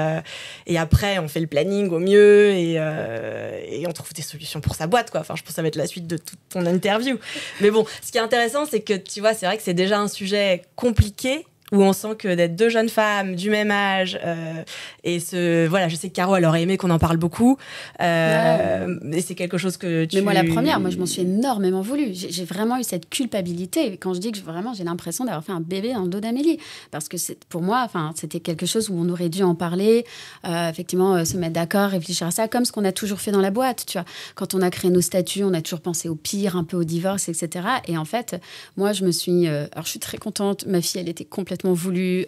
après on fait le planning au mieux et on trouve des solutions pour sa boîte, quoi. Enfin, je pense que ça va être la suite de toute ton interview. Mais bon, ce qui est intéressant, c'est que tu vois, c'est vrai que c'est déjà un sujet compliqué où on sent que d'être deux jeunes femmes du même âge, et voilà, je sais que Caro, elle aurait aimé qu'on en parle beaucoup, et c'est quelque chose que tu... Mais moi, la première, je m'en suis énormément voulu. J'ai vraiment eu cette culpabilité. Quand je dis que vraiment, j'ai l'impression d'avoir fait un bébé dans le dos d'Amélie. Parce que pour moi, c'était quelque chose où on aurait dû en parler, effectivement, se mettre d'accord, réfléchir à ça, comme ce qu'on a toujours fait dans la boîte, tu vois. Quand on a créé nos statuts, on a toujours pensé au pire, un peu au divorce, etc. Et en fait, moi, je me suis... alors, je suis très contente. Ma fille, elle était complètement voulue.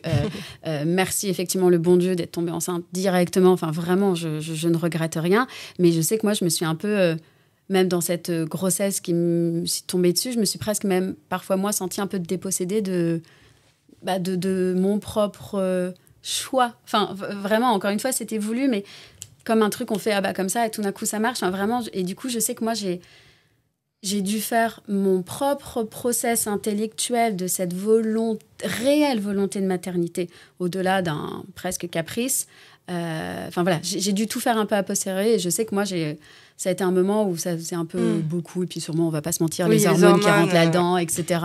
Merci, effectivement, le bon Dieu d'être tombée enceinte directement. Enfin, vraiment, je ne regrette rien. Mais je sais que moi, je me suis un peu... même dans cette grossesse qui me suis tombée dessus, je me suis presque même, parfois, moi, sentie un peu dépossédée de mon propre choix. Enfin, vraiment, encore une fois, c'était voulu, mais comme un truc qu'on fait comme ça, et tout d'un coup, ça marche. Enfin, vraiment, et du coup, je sais que moi, j'ai dû faire mon propre process intellectuel de cette réelle volonté de maternité, au-delà d'un presque caprice. Enfin, voilà, j'ai dû tout faire un peu a posteriori, et je sais que moi, ça a été un moment où ça faisait un peu beaucoup, et puis sûrement, on va pas se mentir, les hormones qui rentrent là-dedans, etc.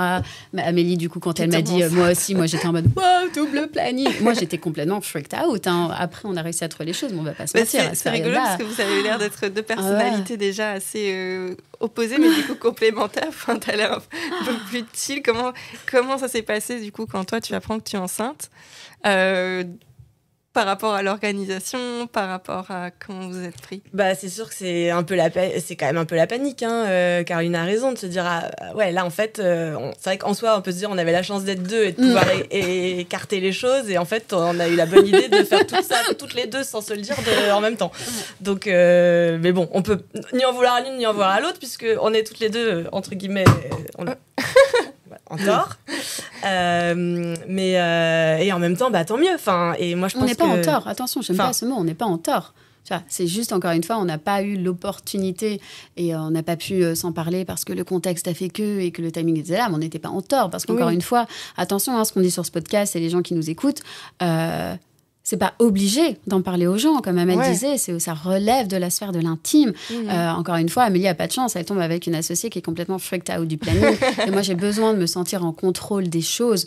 Mais Amélie, du coup, quand elle m'a dit, moi aussi, moi j'étais en mode, wow, double planning. Moi, j'étais complètement freaked out. Hein. Après, on a réussi à trouver les choses, mais on va pas se mentir. C'est rigolo parce que vous avez l'air d'être deux personnalités déjà assez opposées, mais du coup complémentaires. Enfin, t'as l'air un peu plus chill. Comment ça s'est passé, du coup, quand toi, tu apprends que tu es enceinte par rapport à l'organisation, par rapport à comment vous êtes pris? C'est sûr que c'est quand même un peu la panique, hein. Caroline a raison de se dire ouais, là en fait c'est vrai qu'en soi on peut se dire on avait la chance d'être deux et de pouvoir écarter les choses, et en fait on a eu la bonne idée de faire tout ça toutes les deux sans se le dire en même temps. Donc mais bon, on peut ni en vouloir à l'une ni en vouloir à l'autre, puisque on est toutes les deux entre guillemets en tort, mais et en même temps tant mieux. Enfin, et moi je pense on n'est pas en tort, attention, j'aime pas ce mot, on n'est pas en tort. C'est juste, encore une fois, on n'a pas eu l'opportunité et on n'a pas pu s'en parler parce que le contexte a fait et que le timing était là, mais on n'était pas en tort, parce qu'encore une fois, attention à ce qu'on dit sur ce podcast et les gens qui nous écoutent, c'est pas obligé d'en parler aux gens, comme Amel disait, ça relève de la sphère de l'intime. Encore une fois, Amélie a pas de chance, elle tombe avec une associée qui est complètement freaked out du planning. Et moi, j'ai besoin de me sentir en contrôle des choses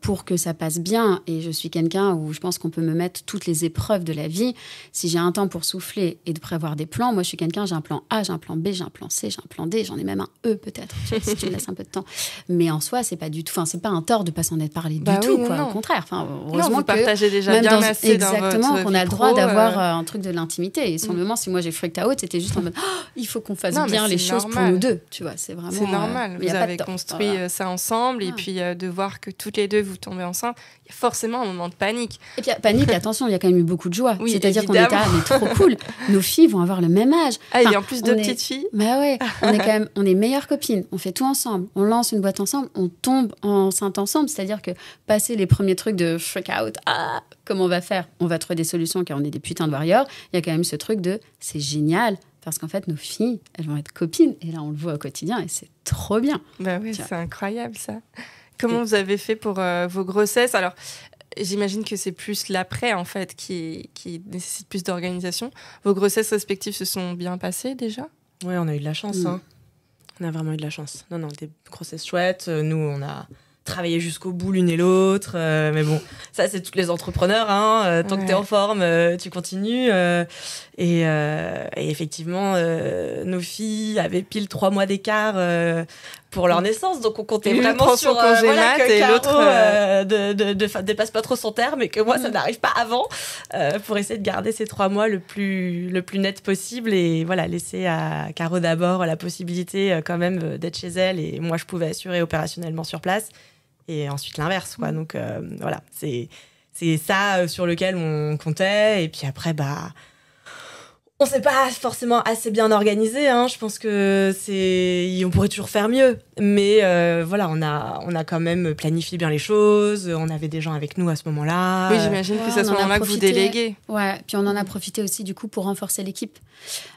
pour que ça passe bien. Et je suis quelqu'un où je pense qu'on peut me mettre toutes les épreuves de la vie. Si j'ai un temps pour souffler et de prévoir des plans, moi, je suis quelqu'un, j'ai un plan A, j'ai un plan B, j'ai un plan C, j'ai un plan D, j'en ai même un E peut-être, si tu me laisses un peu de temps. Mais en soi, c'est pas du tout, c'est pas un tort de pas s'en être parlé du tout, quoi. Au contraire. Heureusement vous partagez déjà exactement, qu'on a le droit d'avoir un truc de l'intimité. Et sur le moment, si moi j'ai freaked out, c'était juste en mode il faut qu'on fasse bien les choses pour nous deux. Tu vois, c'est vraiment. C'est normal. Vous avez construit ça ensemble, et puis de voir que toutes les deux vous tombez enceinte, il y a forcément un moment de panique. Et puis panique, attention, il y a quand même eu beaucoup de joie. C'est-à-dire qu'on était mais trop cool. Nos filles vont avoir le même âge. Et en plus deux petites filles. Ouais, on est meilleures copines. On fait tout ensemble. On lance une boîte ensemble. On tombe enceinte ensemble. C'est-à-dire que passer les premiers trucs de freak out, comment on va faire? On va trouver des solutions car on est des putains de warriors. Il y a quand même ce truc de c'est génial parce qu'en fait nos filles elles vont être copines, et là on le voit au quotidien et c'est trop bien. C'est incroyable ça. Comment vous avez fait pour vos grossesses? Alors j'imagine que c'est plus l'après en fait qui nécessite plus d'organisation. Vos grossesses respectives se sont bien passées déjà? Ouais, on a eu de la chance. Hein. On a vraiment eu de la chance. Non, des grossesses chouettes. Nous, on a travailler jusqu'au bout l'une et l'autre, mais bon, ça c'est tous les entrepreneurs, hein. Tant que t'es en forme, tu continues, et effectivement nos filles avaient pile 3 mois d'écart pour leur naissance, donc on comptait vraiment sur que Caro dépasse pas trop son terme, et que moi ça n'arrive pas avant, pour essayer de garder ces 3 mois le plus net possible, et voilà, laisser à Caro d'abord la possibilité quand même d'être chez elle, et moi je pouvais assurer opérationnellement sur place. Et ensuite l'inverse, quoi. Donc voilà, c'est ça sur lequel on comptait. Et puis après, on s'est pas forcément assez bien organisé, hein. Je pense que on pourrait toujours faire mieux. Mais voilà, on a quand même planifié bien les choses. On avait des gens avec nous à ce moment-là. Oui, j'imagine que c'est à ce moment-là que vous déléguez. Ouais, puis on en a profité aussi du coup pour renforcer l'équipe.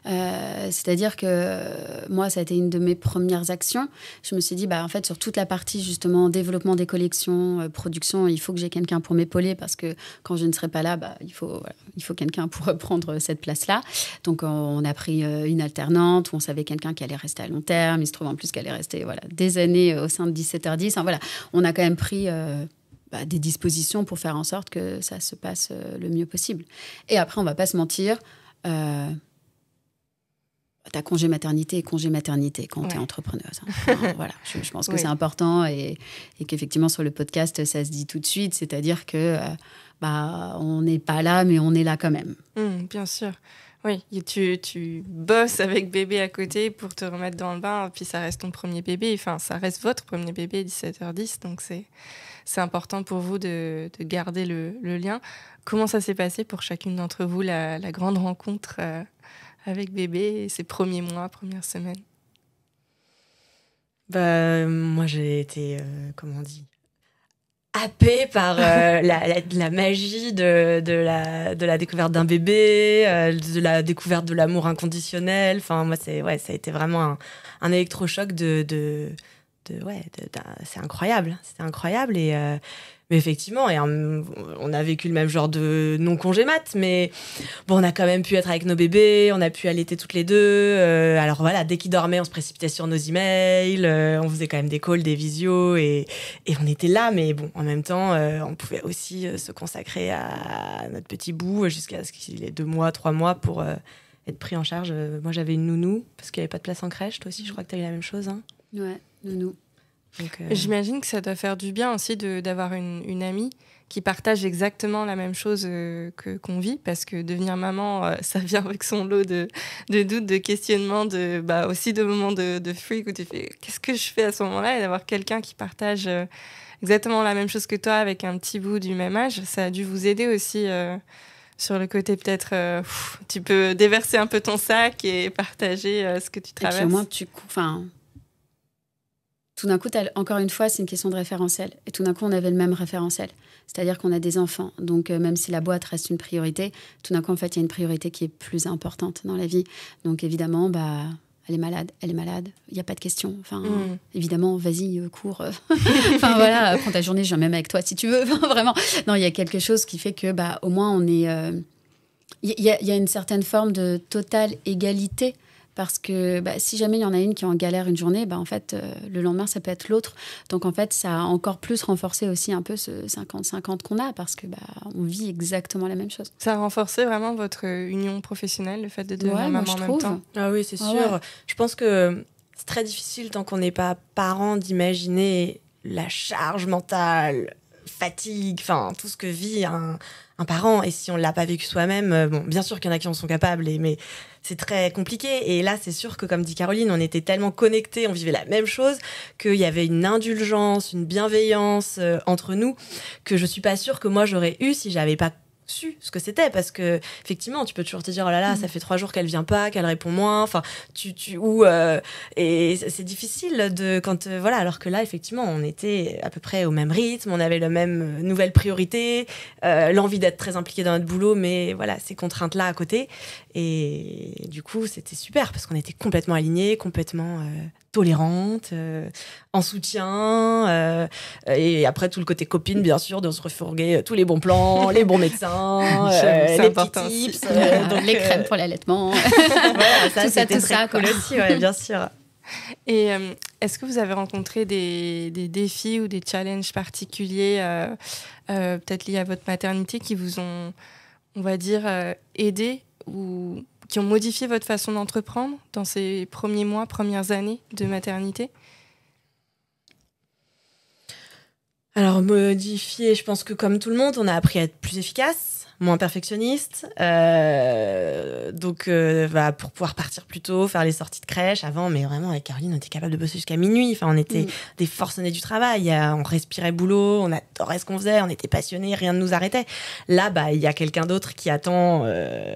C'est-à-dire que moi, ça a été une de mes premières actions. Je me suis dit, en fait, sur toute la partie justement développement des collections, production, il faut que j'ai quelqu'un pour m'épauler, parce que quand je ne serai pas là, il faut quelqu'un pour prendre cette place-là. Donc, on a pris une alternante où on savait quelqu'un qui allait rester à long terme. Il se trouve en plus qu'elle est restée des années au sein de 17h10. Enfin, voilà, on a quand même pris des dispositions pour faire en sorte que ça se passe le mieux possible. Et après, on va pas se mentir, t'as congé maternité et congé maternité quand t'es entrepreneuse. Enfin, voilà, je pense que c'est important et qu'effectivement, sur le podcast, ça se dit tout de suite. C'est-à-dire que on n'est pas là, mais on est là quand même. Bien sûr. Oui, tu bosses avec bébé à côté pour te remettre dans le bain, puis ça reste ton premier bébé. Enfin, ça reste votre premier bébé, 17h10. Donc, c'est important pour vous de garder le lien. Comment ça s'est passé pour chacune d'entre vous, la grande rencontre avec bébé, ces premiers mois, premières semaines? Moi, j'ai été, comment on dit, happée par la magie de la découverte d'un bébé, de la découverte de l'amour inconditionnel. Enfin, moi, ça a été vraiment un électrochoc c'est incroyable. C'était incroyable mais effectivement, on a vécu le même genre de non-congé mat, mais bon, on a quand même pu être avec nos bébés, on a pu allaiter toutes les deux. Alors voilà, dès qu'ils dormaient, on se précipitait sur nos emails, on faisait quand même des calls, des visios, et on était là, mais bon, en même temps, on pouvait aussi se consacrer à notre petit bout jusqu'à ce qu'il ait 2 mois, 3 mois pour être pris en charge. Moi, j'avais une nounou, parce qu'il n'y avait pas de place en crèche. Toi aussi, je crois que tu as eu la même chose. Hein. Ouais, nounou. Donc, j'imagine que ça doit faire du bien aussi d'avoir une amie qui partage exactement la même chose qu'on vit, parce que devenir maman, ça vient avec son lot de doutes, de questionnements, aussi de moments de freak où tu fais qu'est-ce que je fais à ce moment-là, et d'avoir quelqu'un qui partage exactement la même chose que toi avec un petit bout du même âge, ça a dû vous aider aussi sur le côté peut-être tu peux déverser un peu ton sac et partager ce que tu traverses. Et puis au moins tout d'un coup, encore une fois, c'est une question de référentiel. Et tout d'un coup, on avait le même référentiel. C'est-à-dire qu'on a des enfants. Donc, même si la boîte reste une priorité, tout d'un coup, en fait, il y a une priorité qui est plus importante dans la vie. Donc, évidemment, elle est malade. Il n'y a pas de question. Enfin, évidemment, vas-y, cours. Enfin, voilà, prends ta journée, je viens même avec toi si tu veux. Enfin, vraiment. Non, il y a quelque chose qui fait que, au moins, on est... Il y a une certaine forme de totale égalité. Parce que si jamais il y en a une qui est en galère une journée, en fait, le lendemain, ça peut être l'autre. Donc, en fait, ça a encore plus renforcé aussi un peu ce 50-50 qu'on a, parce que on vit exactement la même chose. Ça a renforcé vraiment votre union professionnelle, le fait de devenir maman en même temps? Ah oui, c'est sûr. Ouais. Je pense que c'est très difficile, tant qu'on n'est pas parent, d'imaginer la charge mentale, fatigue, enfin, tout ce que vit un parent. Et si on ne l'a pas vécu soi-même, bien sûr qu'il y en a qui en sont capables, mais c'est très compliqué. Et là, c'est sûr que, comme dit Caroline, on était tellement connectés, on vivait la même chose, qu'il y avait une indulgence, une bienveillance entre nous, que je ne suis pas sûre que moi j'aurais eu si je n'avais pas su ce que c'était, parce que effectivement tu peux toujours te dire oh là là, ça fait 3 jours qu'elle vient pas, qu'elle répond moins, enfin et c'est difficile alors que là effectivement on était à peu près au même rythme, on avait le même nouvelle priorité, l'envie d'être très impliqué dans notre boulot, mais voilà, ces contraintes là à côté, et du coup c'était super parce qu'on était complètement alignés, complètement tolérante, en soutien, et après tout le côté copine, bien sûr, de se refourguer tous les bons plans, les bons médecins, les petits tips, les crèmes pour l'allaitement. Voilà, ça c'était très cool quoi. aussi, ouais, bien sûr. Et est-ce que vous avez rencontré des défis ou des challenges particuliers, peut-être liés à votre maternité, qui vous ont, on va dire, aidé ou qui ont modifié votre façon d'entreprendre dans ces premiers mois, premières années de maternité? Alors, modifier, je pense que comme tout le monde, on a appris à être plus efficace, moins perfectionniste. Donc, pour pouvoir partir plus tôt, faire les sorties de crèche. Avant, mais vraiment, avec Caroline, on était capable de bosser jusqu'à minuit. Enfin, on était des forcenés du travail. On respirait boulot, on adorait ce qu'on faisait, on était passionnés, rien ne nous arrêtait. Là, il y a quelqu'un d'autre qui attend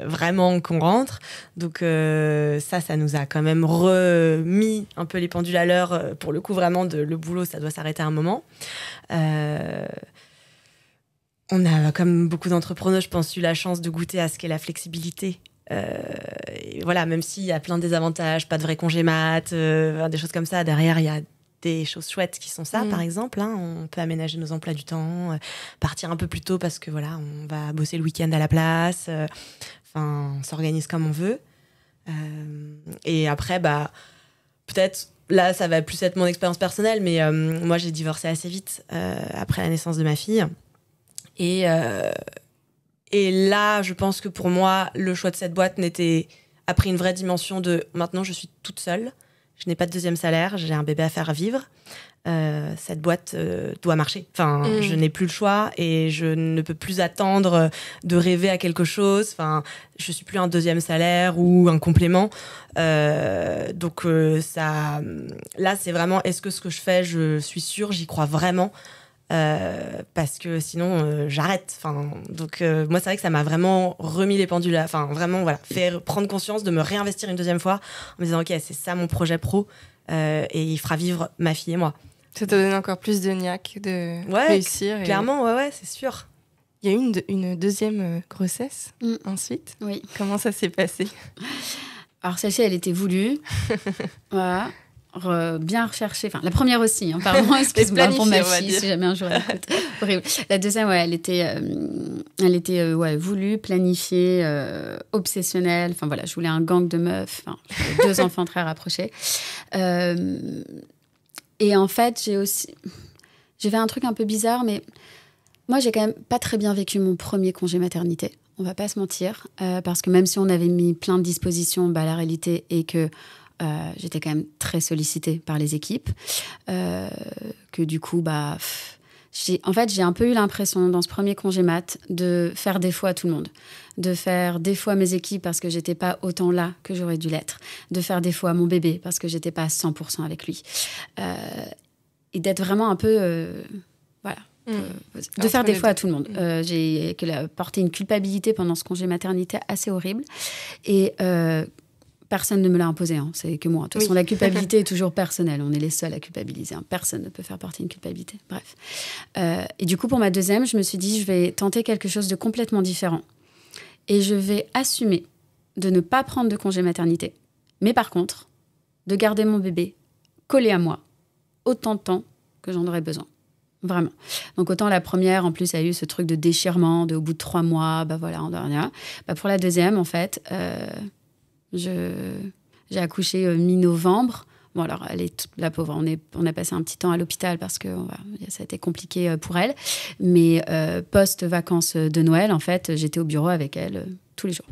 vraiment qu'on rentre. Donc, ça nous a quand même remis un peu les pendules à l'heure. Pour le coup, vraiment, le boulot, ça doit s'arrêter à un moment. On a, comme beaucoup d'entrepreneurs, je pense, eu la chance de goûter à ce qu'est la flexibilité. Et voilà, même s'il y a plein de désavantages, pas de vrai congé mat, des choses comme ça, derrière, il y a des choses chouettes qui sont ça, par exemple. On peut aménager nos emplois du temps, partir un peu plus tôt parce que voilà, on va bosser le week-end à la place. On s'organise comme on veut. Et après, peut-être là, ça va plus être mon expérience personnelle, mais moi, j'ai divorcé assez vite après la naissance de ma fille. Et là, je pense que pour moi, le choix de cette boîte a pris une vraie dimension de maintenant, je suis toute seule. Je n'ai pas de deuxième salaire, j'ai un bébé à faire vivre. Cette boîte doit marcher. Enfin, je n'ai plus le choix et je ne peux plus attendre de rêver à quelque chose. Enfin, je suis plus un deuxième salaire ou un complément. Donc ça, là, c'est vraiment, est-ce que ce que je fais, je suis sûre, j'y crois vraiment. Parce que sinon j'arrête. Enfin, donc moi c'est vrai que ça m'a vraiment remis les pendules, enfin vraiment voilà, fait prendre conscience de me réinvestir une deuxième fois en me disant ok, c'est ça mon projet pro et il fera vivre ma fille et moi. Ça te donne encore plus de niaque de réussir. Clairement, ouais, c'est sûr. Il y a eu une deuxième grossesse ensuite. Oui. Comment ça s'est passé? Alors celle-ci, elle était voulue. Voilà. Bien recherchée. Enfin, la première aussi, hein, pardon, excuse-moi pour ma fille, si jamais un jour elle écoute. Horrible. La deuxième, ouais, elle était voulue, planifiée, obsessionnelle. Enfin voilà, je voulais un gang de meufs. Enfin, je voulais 2 enfants très rapprochés. Et en fait, j'ai fait un truc un peu bizarre, mais moi, j'ai quand même pas très bien vécu mon premier congé maternité. On va pas se mentir, parce que même si on avait mis plein de dispositions, la réalité est que j'étais quand même très sollicitée par les équipes, que du coup, j'ai un peu eu l'impression dans ce premier congé mat de faire défaut à tout le monde, de faire défaut à mes équipes parce que j'étais pas autant là que j'aurais dû l'être, de faire défaut à mon bébé parce que j'étais pas à 100% avec lui, et d'être vraiment un peu, de faire défaut à tout le monde. J'ai porté une culpabilité pendant ce congé maternité assez horrible, et personne ne me l'a imposé, hein. C'est que moi. De toute façon, la culpabilité est toujours personnelle. On est les seuls à culpabiliser, hein. Personne ne peut faire porter une culpabilité. Bref. Et du coup, pour ma deuxième, je me suis dit, je vais tenter quelque chose de complètement différent. Et je vais assumer de ne pas prendre de congé maternité. Mais par contre, de garder mon bébé collé à moi autant de temps que j'en aurais besoin. Vraiment. Donc, autant la première, en plus, a eu ce truc de déchirement, au bout de 3 mois, pour la deuxième, en fait... J'ai accouché mi-novembre. Bon, alors, la pauvre, on a passé un petit temps à l'hôpital parce que ça a été compliqué pour elle. Mais post-vacances de Noël, en fait, j'étais au bureau avec elle tous les jours.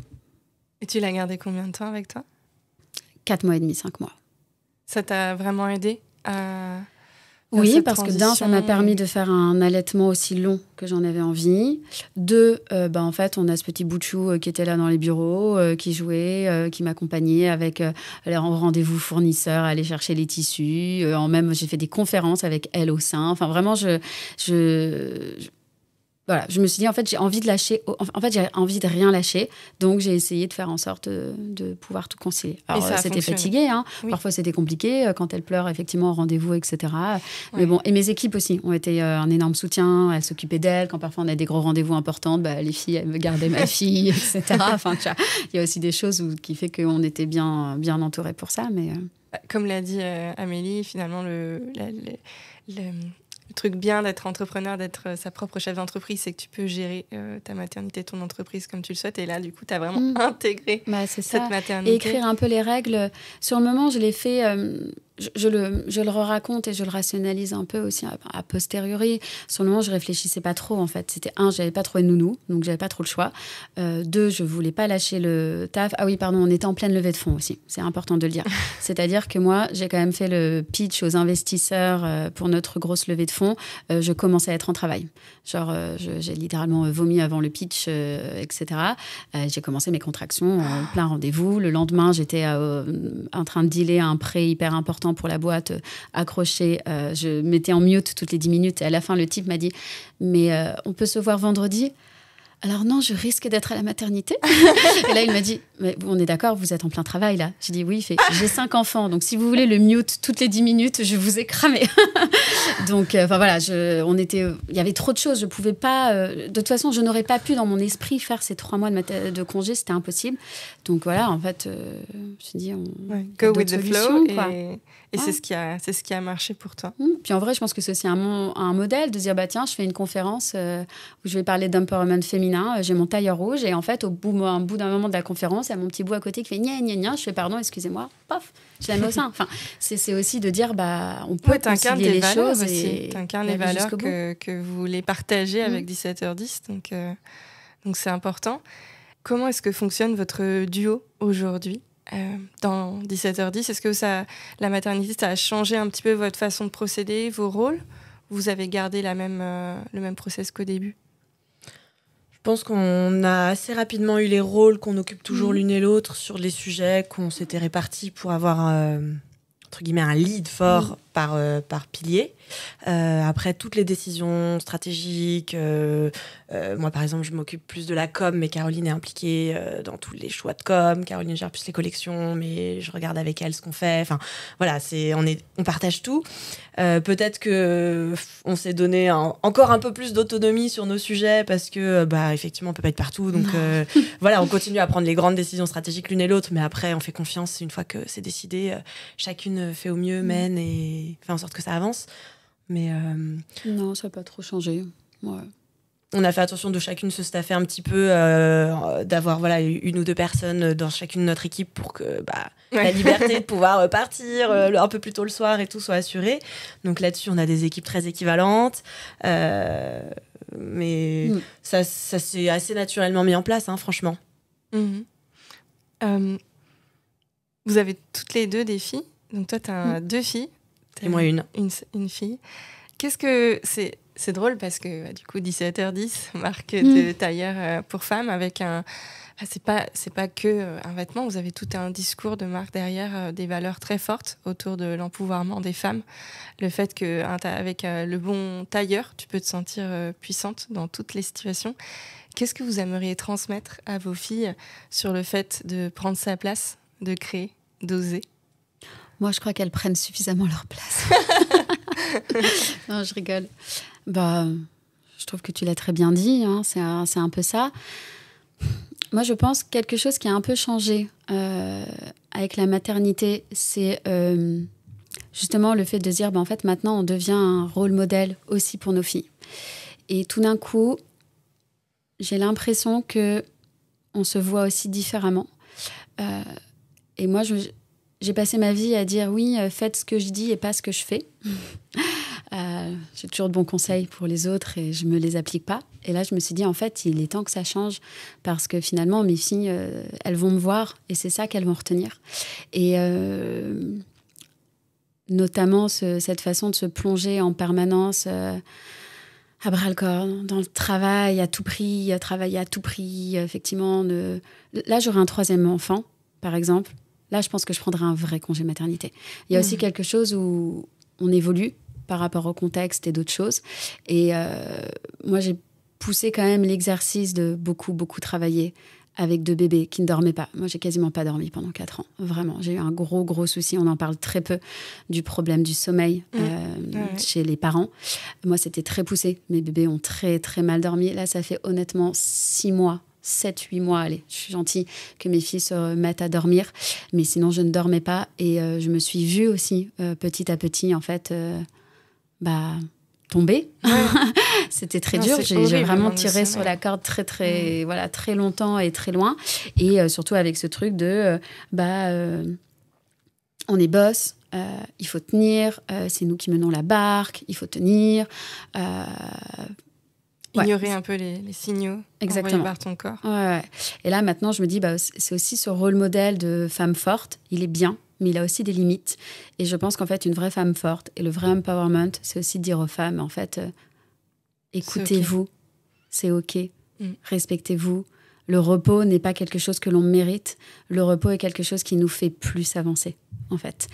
Et tu l'as gardée combien de temps avec toi? 4 mois et demi, 5 mois. Ça t'a vraiment aidé à... Oui, parce que d'un, ça m'a permis de faire un allaitement aussi long que j'en avais envie. 2, en fait, on a ce petit bout de chou qui était là dans les bureaux, qui jouait, qui m'accompagnait avec les rendez-vous fournisseurs, aller chercher les tissus. Même, j'ai fait des conférences avec elle au sein. Enfin, vraiment, voilà, je me suis dit, en fait, j'ai envie de lâcher. En fait, j'ai envie de rien lâcher. Donc, j'ai essayé de faire en sorte de pouvoir tout concilier. Alors, c'était fatigué, hein. Oui. Parfois, c'était compliqué quand elle pleure, effectivement, au rendez-vous, etc. Ouais. Mais bon, et mes équipes aussi ont été un énorme soutien. Elles s'occupaient d'elle. Quand parfois, on a des gros rendez-vous importants, les filles, elles me gardaient ma fille, etc. Enfin, tu vois, il y a aussi des choses qui fait qu'on était bien entourés pour ça. Mais comme l'a dit Amélie, finalement, le truc bien d'être entrepreneur, d'être sa propre chef d'entreprise, c'est que tu peux gérer ta maternité, ton entreprise comme tu le souhaites. Et là, du coup, tu as vraiment intégré cette maternité. Et écrire un peu les règles. Sur le moment, je l'ai fait... Je le raconte et je le rationalise un peu aussi a posteriori. Sur le moment, je réfléchissais pas trop, en fait. C'était 1, j'avais pas trouvé de nounou, donc j'avais pas trop le choix. 2, je voulais pas lâcher le taf. Ah oui, pardon, on était en pleine levée de fonds aussi. C'est important de le dire. C'est-à-dire que moi, j'ai quand même fait le pitch aux investisseurs pour notre grosse levée de fonds. Je commençais à être en travail. Genre, j'ai littéralement vomi avant le pitch, etc. J'ai commencé mes contractions, plein rendez-vous. Le lendemain, j'étais en train de dealer un prêt hyper important pour la boîte, accroché. Je mettais en mute toutes les 10 minutes. Et à la fin, le type m'a dit « Mais on peut se voir vendredi ?» Alors non, je risque d'être à la maternité. Et là, il m'a dit « Mais on est d'accord, vous êtes en plein travail là ?» J'ai dit « Oui, il fait « J'ai 5 enfants, donc si vous voulez le mute toutes les 10 minutes, je vous ai cramé. » Donc, voilà, il y avait trop de choses. Je pouvais pas... de toute façon, je n'aurais pas pu, dans mon esprit, faire ces 3 mois de congé. C'était impossible. Donc voilà, en fait, je me suis dit... Go with the flow. Et c'est ce qui a marché pour toi. Puis en vrai, je pense que c'est aussi un modèle de dire, tiens, je fais une conférence où je vais parler d'empowerment féminin j'ai mon tailleur rouge. Et en fait, au bout d'un moment de la conférence, il y a mon petit bout à côté qui fait gna gna gna. Je fais pardon, excusez-moi. Paf, je la mets au sein. Enfin, c'est aussi de dire, on peut concilier les choses. Et t'incarnes les valeurs que vous voulez partager avec 17h10. Donc, c'est important. Comment est-ce que fonctionne votre duo aujourd'hui dans 17h10? Est-ce que la maternité, ça a changé un petit peu votre façon de procéder, vos rôles? Vous avez gardé le même process qu'au début? Je pense qu'on a assez rapidement eu les rôles qu'on occupe toujours l'une et l'autre sur les sujets qu'on s'était répartis pour avoir entre guillemets un lead fort par pilier. Après, toutes les décisions stratégiques, moi par exemple, je m'occupe plus de la com, mais Caroline est impliquée dans tous les choix de com. Caroline gère plus les collections, mais je regarde avec elle ce qu'on fait. Enfin, voilà, on partage tout. Peut-être que on s'est donné encore un peu plus d'autonomie sur nos sujets parce que, effectivement, on peut pas être partout. Donc voilà, on continue à prendre les grandes décisions stratégiques l'une et l'autre, mais après, on fait confiance une fois que c'est décidé. Chacune fait au mieux, mène et fait en sorte que ça avance. Mais non, ça n'a pas trop changé. Ouais. On a fait attention de chacune se staffer un petit peu, d'avoir une ou deux personnes dans chacune de notre équipe pour que la liberté de pouvoir partir un peu plus tôt le soir et tout soit assurée. Donc là-dessus, on a des équipes très équivalentes. Mais ça s'est assez naturellement mis en place, franchement. Vous avez toutes les deux des filles. Donc toi, tu as 2 filles. Et moi, une fille. Qu'est-ce que c'est drôle parce que du coup 17h10 marque de tailleur pour femmes avec c'est pas que un vêtement, vous avez tout un discours de marque derrière, des valeurs très fortes autour de l'empouvoirment des femmes, le fait que avec le bon tailleur tu peux te sentir puissante dans toutes les situations. Qu'est-ce que vous aimeriez transmettre à vos filles sur le fait de prendre sa place, de créer, d'oser? Moi, je crois qu'elles prennent suffisamment leur place. Non, je rigole. Je trouve que tu l'as très bien dit. C'est un peu ça. Moi, je pense que quelque chose qui a un peu changé avec la maternité, c'est justement le fait de dire, en fait, maintenant, on devient un rôle modèle aussi pour nos filles. Et tout d'un coup, j'ai l'impression qu'on se voit aussi différemment. Et moi, j'ai passé ma vie à dire oui, faites ce que je dis et pas ce que je fais. J'ai toujours de bons conseils pour les autres et je me les applique pas. Et là, je me suis dit, en fait, il est temps que ça change parce que finalement, mes filles, elles vont me voir et c'est ça qu'elles vont retenir. Et notamment cette façon de se plonger en permanence à bras-le-corps dans le travail à tout prix, travailler à tout prix. Effectivement, là, j'aurai un 3e enfant, par exemple. Là, je pense que je prendrai un vrai congé maternité. Il y a aussi quelque chose où on évolue par rapport au contexte et d'autres choses. Et moi, j'ai poussé quand même l'exercice de beaucoup, beaucoup travailler avec 2 bébés qui ne dormaient pas. Moi, j'ai quasiment pas dormi pendant 4 ans. Vraiment, j'ai eu un gros, gros souci. On en parle très peu du problème du sommeil chez les parents. Moi, c'était très poussé. Mes bébés ont très, très mal dormi. Là, ça fait honnêtement 6 mois. 7-8 mois, allez, je suis gentille, que mes filles se mettent à dormir. Mais sinon, je ne dormais pas. Et je me suis vue aussi, petit à petit, en fait, tomber. Ouais. C'était très dur. J'ai vraiment tiré sur la corde très, très, très longtemps et très loin. Et surtout avec ce truc de, on est boss, il faut tenir, c'est nous qui menons la barque, il faut tenir. Ignorer un peu les signaux envoyés par ton corps. Ouais. Et là, maintenant, je me dis, c'est aussi ce rôle modèle de femme forte. Il est bien, mais il a aussi des limites. Et je pense qu'en fait, une vraie femme forte et le vrai empowerment, c'est aussi de dire aux femmes, en fait, écoutez-vous, c'est OK. Respectez-vous. Le repos n'est pas quelque chose que l'on mérite. Le repos est quelque chose qui nous fait plus avancer, en fait.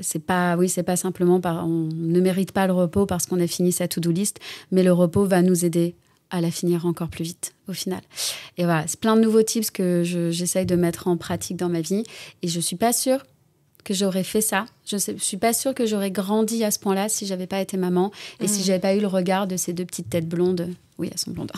C'est pas simplement on ne mérite pas le repos parce qu'on a fini sa to-do list, mais le repos va nous aider à la finir encore plus vite, au final. Et voilà, c'est plein de nouveaux tips que j'essaye de mettre en pratique dans ma vie. Et je suis pas sûre que j'aurais fait ça. Je suis pas sûre que j'aurais grandi à ce point-là si j'avais pas été maman et si j'avais pas eu le regard de ces 2 petites têtes blondes. Oui, elles sont blondes.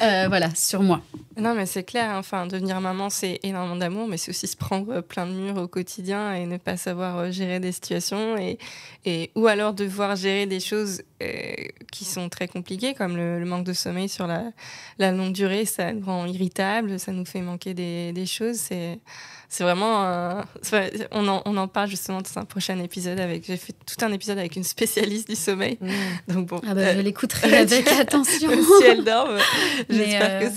Voilà, sur moi. Non, mais c'est clair. Enfin, devenir maman, c'est énormément d'amour, mais c'est aussi se prendre plein de murs au quotidien et ne pas savoir gérer des situations ou alors devoir gérer des choses qui sont très compliquées, comme le manque de sommeil sur la longue durée. Ça nous rend irritables, ça nous fait manquer des choses. C'est vraiment... on en parle justement dans un prochain épisode. J'ai fait tout un épisode avec une spécialiste du sommeil. Donc bon, je l'écouterai avec attention. Si elle dort, j'espère que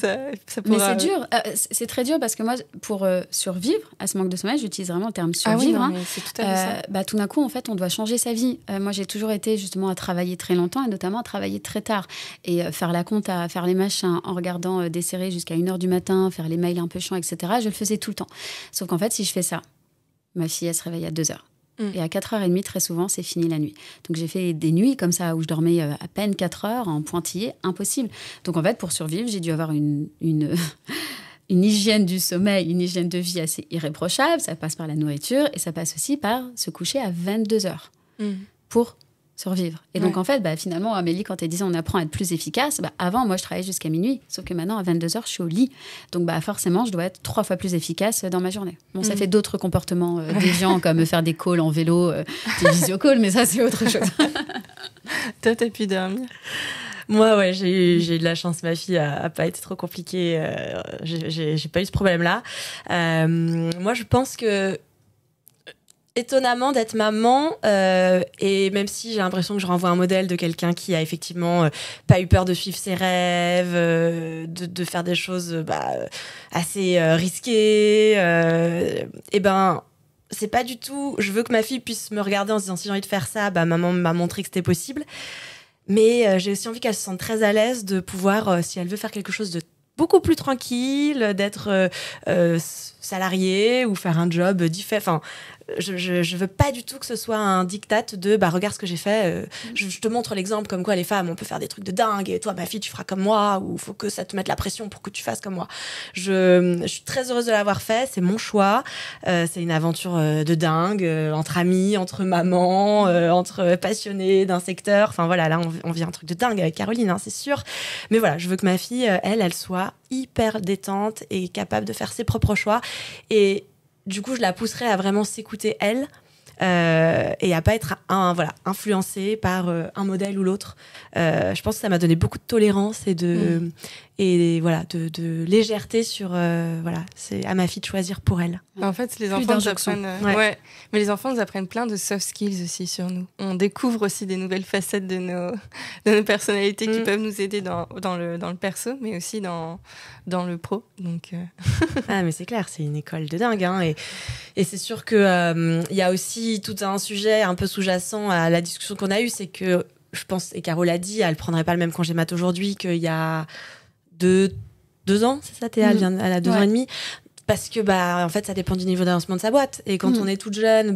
ça pourra... Mais c'est dur. C'est très dur parce que moi, pour survivre à ce manque de sommeil, j'utilise vraiment le terme survivre. Ah oui, non, mais c'est tout à fait ça. Tout d'un coup, en fait, on doit changer sa vie. Moi, j'ai toujours été justement à travailler très longtemps et notamment à travailler très tard. Et faire la compta, faire les machins en regardant des séries jusqu'à 1h du matin, faire les mails un peu chiants, etc. Je le faisais tout le temps. Sauf qu'en fait, si je fais ça, ma fille, elle se réveille à 2h. Et à 4h30, très souvent, c'est fini la nuit. Donc, j'ai fait des nuits comme ça où je dormais à peine 4 heures en pointillé, impossible. Donc, en fait, pour survivre, j'ai dû avoir une hygiène du sommeil, une hygiène de vie assez irréprochable. Ça passe par la nourriture et ça passe aussi par se coucher à 22h pour survivre. Et donc, en fait, finalement, Amélie, quand elle disait on apprend à être plus efficace, avant, moi, je travaillais jusqu'à minuit. Sauf que maintenant, à 22h, je suis au lit. Donc, forcément, je dois être 3 fois plus efficace dans ma journée. Bon, ça fait d'autres comportements déviants, comme faire des calls en vélo, des visio-calls, mais ça, c'est autre chose. Toi, t'as pu dormir? Moi, ouais, j'ai eu de la chance. Ma fille a pas été trop compliquée. J'ai pas eu ce problème-là. Moi, je pense que étonnamment d'être maman, et même si j'ai l'impression que je renvoie un modèle de quelqu'un qui a effectivement pas eu peur de suivre ses rêves, de faire des choses assez risquées, c'est pas du tout... Je veux que ma fille puisse me regarder en se disant si j'ai envie de faire ça, maman m'a montré que c'était possible. Mais j'ai aussi envie qu'elle se sente très à l'aise de pouvoir, si elle veut faire quelque chose de beaucoup plus tranquille, d'être salariée ou faire un job différent. Enfin, je veux pas du tout que ce soit un diktat de regarde ce que j'ai fait. Je te montre l'exemple comme quoi les femmes, on peut faire des trucs de dingue et toi, ma fille, tu feras comme moi, ou faut que ça te mette la pression pour que tu fasses comme moi. Je suis très heureuse de l'avoir fait. C'est mon choix. C'est une aventure de dingue, entre amis, entre mamans, entre passionnés d'un secteur. Enfin voilà, là, on vit un truc de dingue avec Caroline, hein, c'est sûr. Mais voilà, je veux que ma fille, elle soit hyper détente et capable de faire ses propres choix. Et du coup, je la pousserais à vraiment s'écouter elle et à pas être influencée par un modèle ou l'autre. Je pense que ça m'a donné beaucoup de tolérance et de légèreté sur c'est à ma fille de choisir pour elle. En fait, les enfants nous apprennent mais les enfants nous apprennent plein de soft skills aussi sur nous. On découvre aussi des nouvelles facettes de nos personnalités qui peuvent nous aider dans le perso, mais aussi dans le pro. Donc mais c'est clair, c'est une école de dingue, hein, et c'est sûr que y a aussi tout un sujet un peu sous-jacent à la discussion qu'on a eue, c'est que je pense, et Caro l'a dit, elle prendrait pas le même congé mat aujourd'hui qu'il y a 2 ans, c'est ça, Théa? Elle a 2 ans et demi. Parce que, en fait, ça dépend du niveau d'avancement de sa boîte. Et quand on est toute jeune,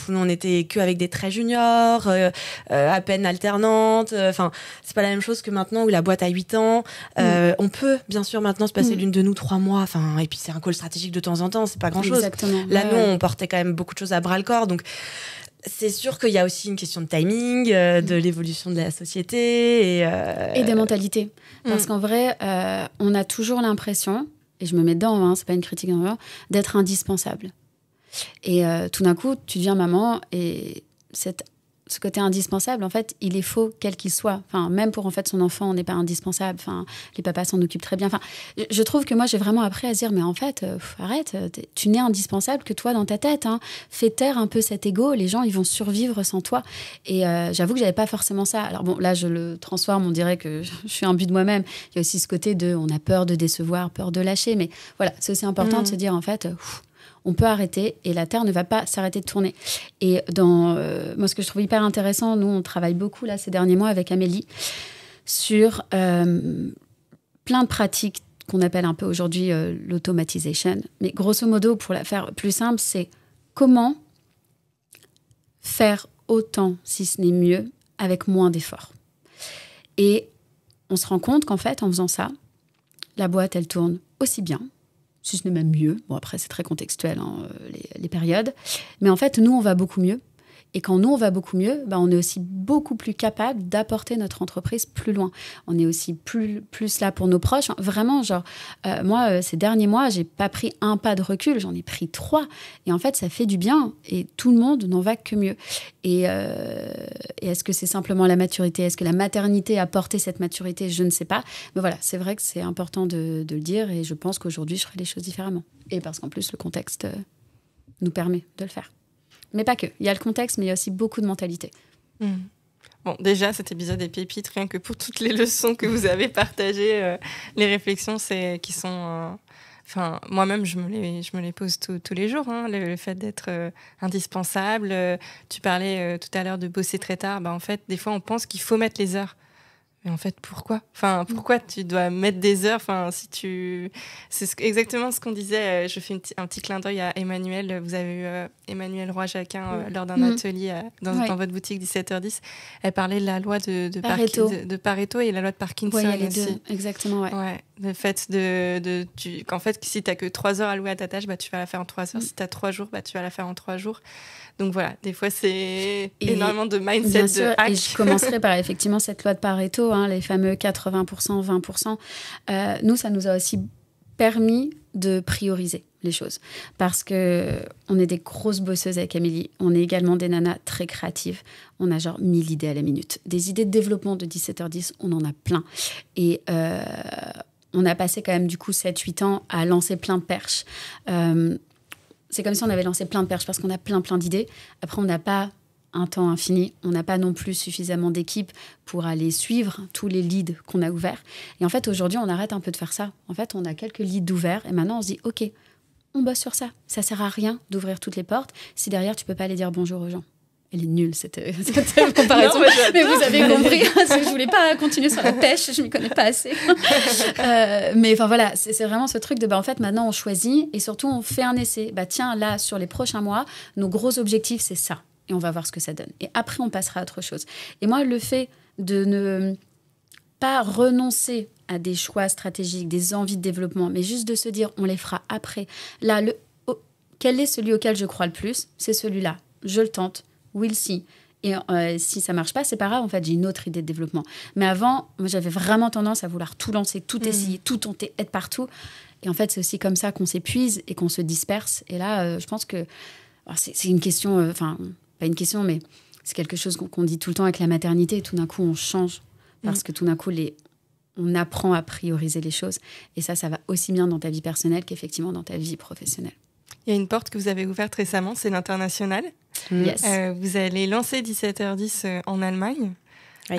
nous, on était qu'avec des très juniors, à peine alternantes. Enfin, c'est pas la même chose que maintenant où la boîte a 8 ans. On peut, bien sûr, maintenant se passer l'une de nous 3 mois. Enfin, et puis c'est un call stratégique de temps en temps, c'est pas grand chose. Exactement. Là, nous, on portait quand même beaucoup de choses à bras le corps. Donc, c'est sûr qu'il y a aussi une question de timing, de l'évolution de la société. Et des mentalités. Parce qu'en vrai, on a toujours l'impression, et je me mets dedans, hein, c'est pas une critique, d'être indispensable. Et tout d'un coup, tu deviens maman et ce côté indispensable, en fait, il est faux, quel qu'il soit. Enfin, même pour en fait son enfant, on n'est pas indispensable. Enfin, les papas s'en occupent très bien. Enfin, je trouve que moi, j'ai vraiment appris à se dire, mais en fait, arrête, tu n'es indispensable que toi dans ta tête. Hein. Fais taire un peu cet ego. Les gens, ils vont survivre sans toi. Et j'avoue que j'avais pas forcément ça. Alors bon, là, je le transforme. On dirait que je suis un but de moi-même. Il y a aussi ce côté on a peur de décevoir, peur de lâcher. Mais voilà, c'est aussi important de se dire, en fait. On peut arrêter et la Terre ne va pas s'arrêter de tourner. Et moi, ce que je trouve hyper intéressant, nous, on travaille beaucoup là, ces derniers mois avec Amélie sur plein de pratiques qu'on appelle un peu aujourd'hui l'automatisation. Mais grosso modo, pour la faire plus simple, c'est comment faire autant, si ce n'est mieux, avec moins d'efforts. Et on se rend compte qu'en fait, en faisant ça, la boîte, elle tourne aussi bien, si ce n'est même mieux. Bon, après, c'est très contextuel, hein, les périodes. Mais en fait, nous, on va beaucoup mieux Et quand nous, on va beaucoup mieux, on est aussi beaucoup plus capable d'apporter notre entreprise plus loin. On est aussi plus là pour nos proches. Vraiment, moi, ces derniers mois, j'ai pas pris un pas de recul, j'en ai pris 3. Et en fait, ça fait du bien. Et tout le monde n'en va que mieux. Et est-ce que c'est simplement la maturité? Est-ce que la maternité a porté cette maturité? Je ne sais pas. Mais voilà, c'est vrai que c'est important de le dire. Et je pense qu'aujourd'hui, je ferai les choses différemment. Et parce qu'en plus, le contexte nous permet de le faire. Mais pas que. Il y a le contexte, mais il y a aussi beaucoup de mentalité. Bon, déjà, cet épisode est pépite, rien que pour toutes les leçons que vous avez partagées, les réflexions qui sont... moi-même, je me les pose tous les jours. Le fait d'être indispensable. Tu parlais tout à l'heure de bosser très tard. En fait, des fois, on pense qu'il faut mettre les heures. Mais en fait, pourquoi ? Pourquoi tu dois mettre des heures ? C'est exactement ce qu'on disait. Je fais un petit clin d'œil à Emmanuel. Vous avez eu Emmanuel Roy-Jaquin lors d'un atelier dans votre boutique 17h10. Elle parlait de la loi de Pareto et la loi de Parkinson il y a les aussi. deux, exactement, ouais. Le fait qu'en fait, si tu n'as que 3 heures à louer à ta tâche, tu vas la faire en 3 heures. Si tu as 3 jours, tu vas la faire en 3 jours. Donc voilà, des fois, c'est énormément de mindset, de hack. Et je commencerai par effectivement cette loi de Pareto, les fameux 80%, 20%. Nous, ça nous a aussi permis de prioriser les choses. Parce qu'on est des grosses bosseuses avec Amélie. On est également des nanas très créatives. On a 1000 idées à la minute. Des idées de développement de 17h10, on en a plein. Et on a passé quand même du coup 7-8 ans à lancer plein de perches. C'est comme si on avait lancé plein de perches parce qu'on a plein d'idées. Après, on n'a pas un temps infini. On n'a pas non plus suffisamment d'équipes pour aller suivre tous les leads qu'on a ouverts. Et en fait, aujourd'hui, on arrête un peu de faire ça. En fait, on a quelques leads ouverts et maintenant, on se dit, OK, on bosse sur ça. Ça sert à rien d'ouvrir toutes les portes si derrière, tu peux pas aller dire bonjour aux gens. Elle est nulle, cette comparaison. Non, mais vous avez compris. Je voulais pas continuer sur la pêche, je m'y connais pas assez. Mais voilà, c'est vraiment ce truc de, en fait, maintenant, on choisit et surtout, on fait un essai. Tiens, là, sur les prochains mois, nos gros objectifs, c'est ça. Et on va voir ce que ça donne. Et après, on passera à autre chose. Et moi, le fait de ne pas renoncer à des choix stratégiques, des envies de développement, mais juste de se dire, on les fera après. Là, quel est celui auquel je crois le plus ? C'est celui-là. Je le tente. We'll see. Et si ça marche pas, c'est pas grave. En fait, j'ai une autre idée de développement. Mais avant, moi, j'avais vraiment tendance à vouloir tout lancer, tout essayer, tout tenter, être partout. Et en fait, c'est aussi comme ça qu'on s'épuise et qu'on se disperse. Et là, je pense que c'est une question... pas une question, mais c'est quelque chose qu'on dit tout le temps avec la maternité. Et tout d'un coup, on change. Parce que tout d'un coup, on apprend à prioriser les choses. Et ça va aussi bien dans ta vie personnelle qu'effectivement dans ta vie professionnelle. Il y a une porte que vous avez ouverte récemment, c'est l'international. Yes. Vous allez lancer 17h10 en Allemagne. Oui.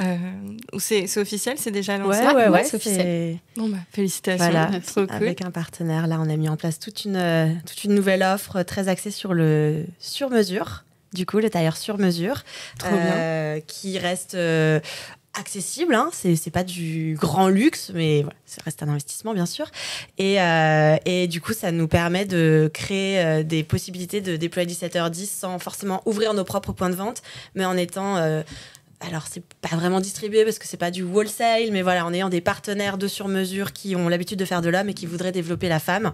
C'est officiel, c'est déjà lancé. Ouais, c'est officiel. Bon, félicitations, trop cool. Avec un partenaire, là, on a mis en place toute une nouvelle offre très axée sur le sur-mesure. Du coup, le tailleur sur mesure. Trop bien. Qui reste... accessible, c'est pas du grand luxe, mais voilà, ça reste un investissement bien sûr. Et du coup, ça nous permet de créer des possibilités de déployer 17h10 sans forcément ouvrir nos propres points de vente, mais en étant alors c'est pas vraiment distribué parce que c'est pas du wholesale, mais voilà, en ayant des partenaires de sur-mesure qui ont l'habitude de faire de l'homme et qui voudraient développer la femme.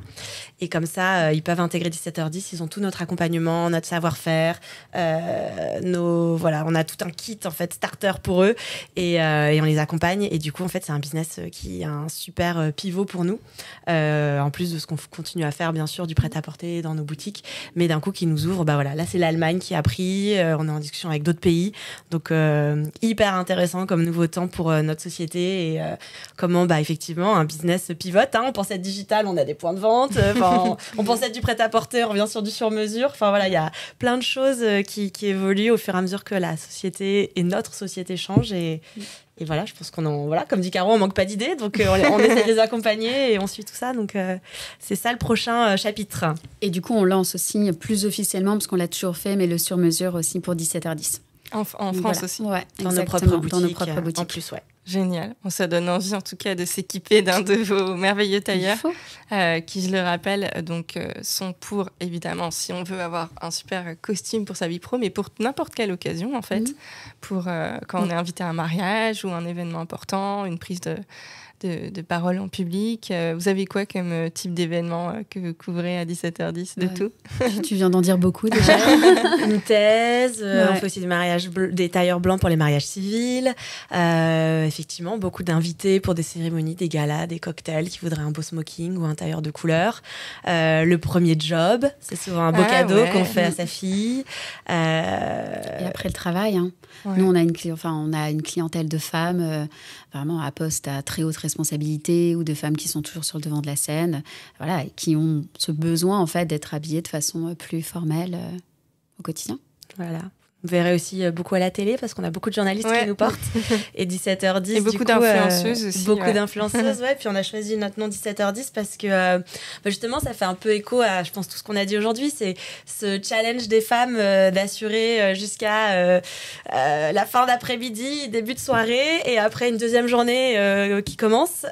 Et comme ça, ils peuvent intégrer 17h10, ils ont tout notre accompagnement, notre savoir-faire, on a tout un kit en fait starter pour eux et on les accompagne. Et du coup, en fait, c'est un business qui est un super pivot pour nous, en plus de ce qu'on continue à faire bien sûr du prêt-à-porter dans nos boutiques, mais d'un coup qui nous ouvre. Là, c'est l'Allemagne qui a pris. On est en discussion avec d'autres pays, donc hyper intéressant comme nouveau temps pour notre société et comment effectivement un business pivote. On pense être digital, on a des points de vente, on pense être du prêt-à-porter, on revient sur du sur-mesure. Il y a plein de choses qui évoluent au fur et à mesure que la société et notre société changent et voilà, je pense comme dit Caro, on manque pas d'idées, donc on essaie de les accompagner et on suit tout ça, donc c'est ça le prochain chapitre. Et du coup, on lance aussi plus officiellement, parce qu'on l'a toujours fait, mais le sur-mesure aussi pour 17h10. En France aussi. Ouais, dans nos propres boutiques. En plus, ouais. Génial. Ça donne envie en tout cas de s'équiper d'un de vos merveilleux tailleurs qui, je le rappelle, sont pour, évidemment, si on veut avoir un super costume pour sa vie pro, mais pour n'importe quelle occasion en fait, pour quand on est invité à un mariage ou un événement important, une prise de parole en public. Vous avez quoi comme type d'événement que vous couvrez à 17h10 de tout? Tu viens d'en dire beaucoup déjà. Une thèse, on fait aussi des tailleurs blancs pour les mariages civils. Effectivement, beaucoup d'invités pour des cérémonies, des galas, des cocktails qui voudraient un beau smoking ou un tailleur de couleur. Le premier job, c'est souvent un beau cadeau qu'on fait à sa fille. Et après le travail, hein. Nous, on a une clientèle de femmes vraiment à poste à très haute responsabilité ou de femmes qui sont toujours sur le devant de la scène, voilà, et qui ont ce besoin en fait d'être habillées de façon plus formelle au quotidien. Voilà. Vous verrez aussi beaucoup à la télé parce qu'on a beaucoup de journalistes qui nous portent. Et 17h10, et beaucoup d'influenceuses aussi. Beaucoup d'influenceuses, Puis on a choisi notre nom 17h10 parce que justement, ça fait un peu écho à, je pense, tout ce qu'on a dit aujourd'hui. C'est ce challenge des femmes d'assurer jusqu'à la fin d'après-midi, début de soirée et après une deuxième journée qui commence,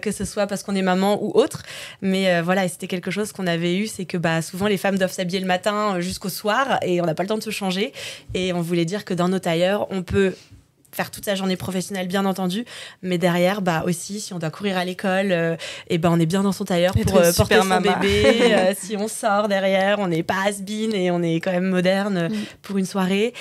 que ce soit parce qu'on est maman ou autre. Mais voilà, et c'était quelque chose qu'on avait eu, c'est que souvent les femmes doivent s'habiller le matin jusqu'au soir et on n'a pas le temps de se changer. Et on voulait dire que dans nos tailleurs, on peut faire toute sa journée professionnelle, bien entendu, mais derrière, aussi, si on doit courir à l'école, on est bien dans son tailleur pour porter son bébé. Si on sort derrière, on n'est pas has-been et on est quand même moderne pour une soirée.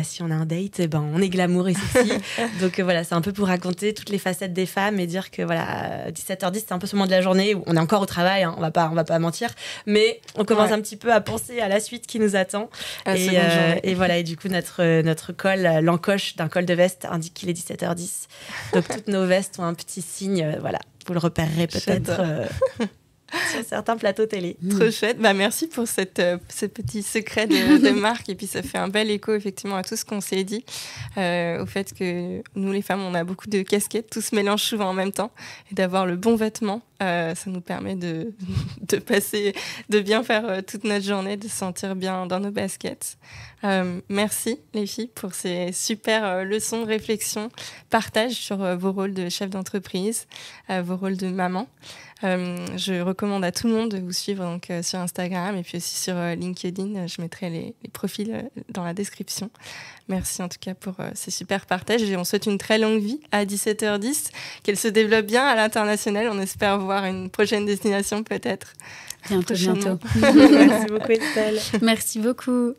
Si on a un date, on est glamour et sexy. Donc voilà, c'est un peu pour raconter toutes les facettes des femmes et dire que voilà, 17h10, c'est un peu ce moment de la journée où on est encore au travail, hein, on va pas mentir, mais on commence un petit peu à penser à la suite qui nous attend. Et voilà, et du coup, notre col, l'encoche d'un col de veste indique qu'il est 17h10. Donc toutes nos vestes ont un petit signe, voilà, vous le repérerez peut-être sur certains plateaux télé. Trop chouette. Merci pour ce petit secret de marque. Et puis ça fait un bel écho effectivement à tout ce qu'on s'est dit, au fait que nous les femmes, on a beaucoup de casquettes, tout se mélange souvent en même temps, et d'avoir le bon vêtement, ça nous permet de passer, de bien faire toute notre journée, de se sentir bien dans nos baskets. Merci les filles pour ces super leçons, réflexions, partage sur vos rôles de chef d'entreprise, vos rôles de maman. Je recommande à tout le monde de vous suivre donc, sur Instagram et puis aussi sur LinkedIn. Je mettrai les profils dans la description. Merci en tout cas pour ces super partages et on souhaite une très longue vie à 17h10, qu'elle se développe bien à l'international. On espère voir une prochaine destination peut-être. Bientôt. Merci beaucoup Estelle. Merci beaucoup.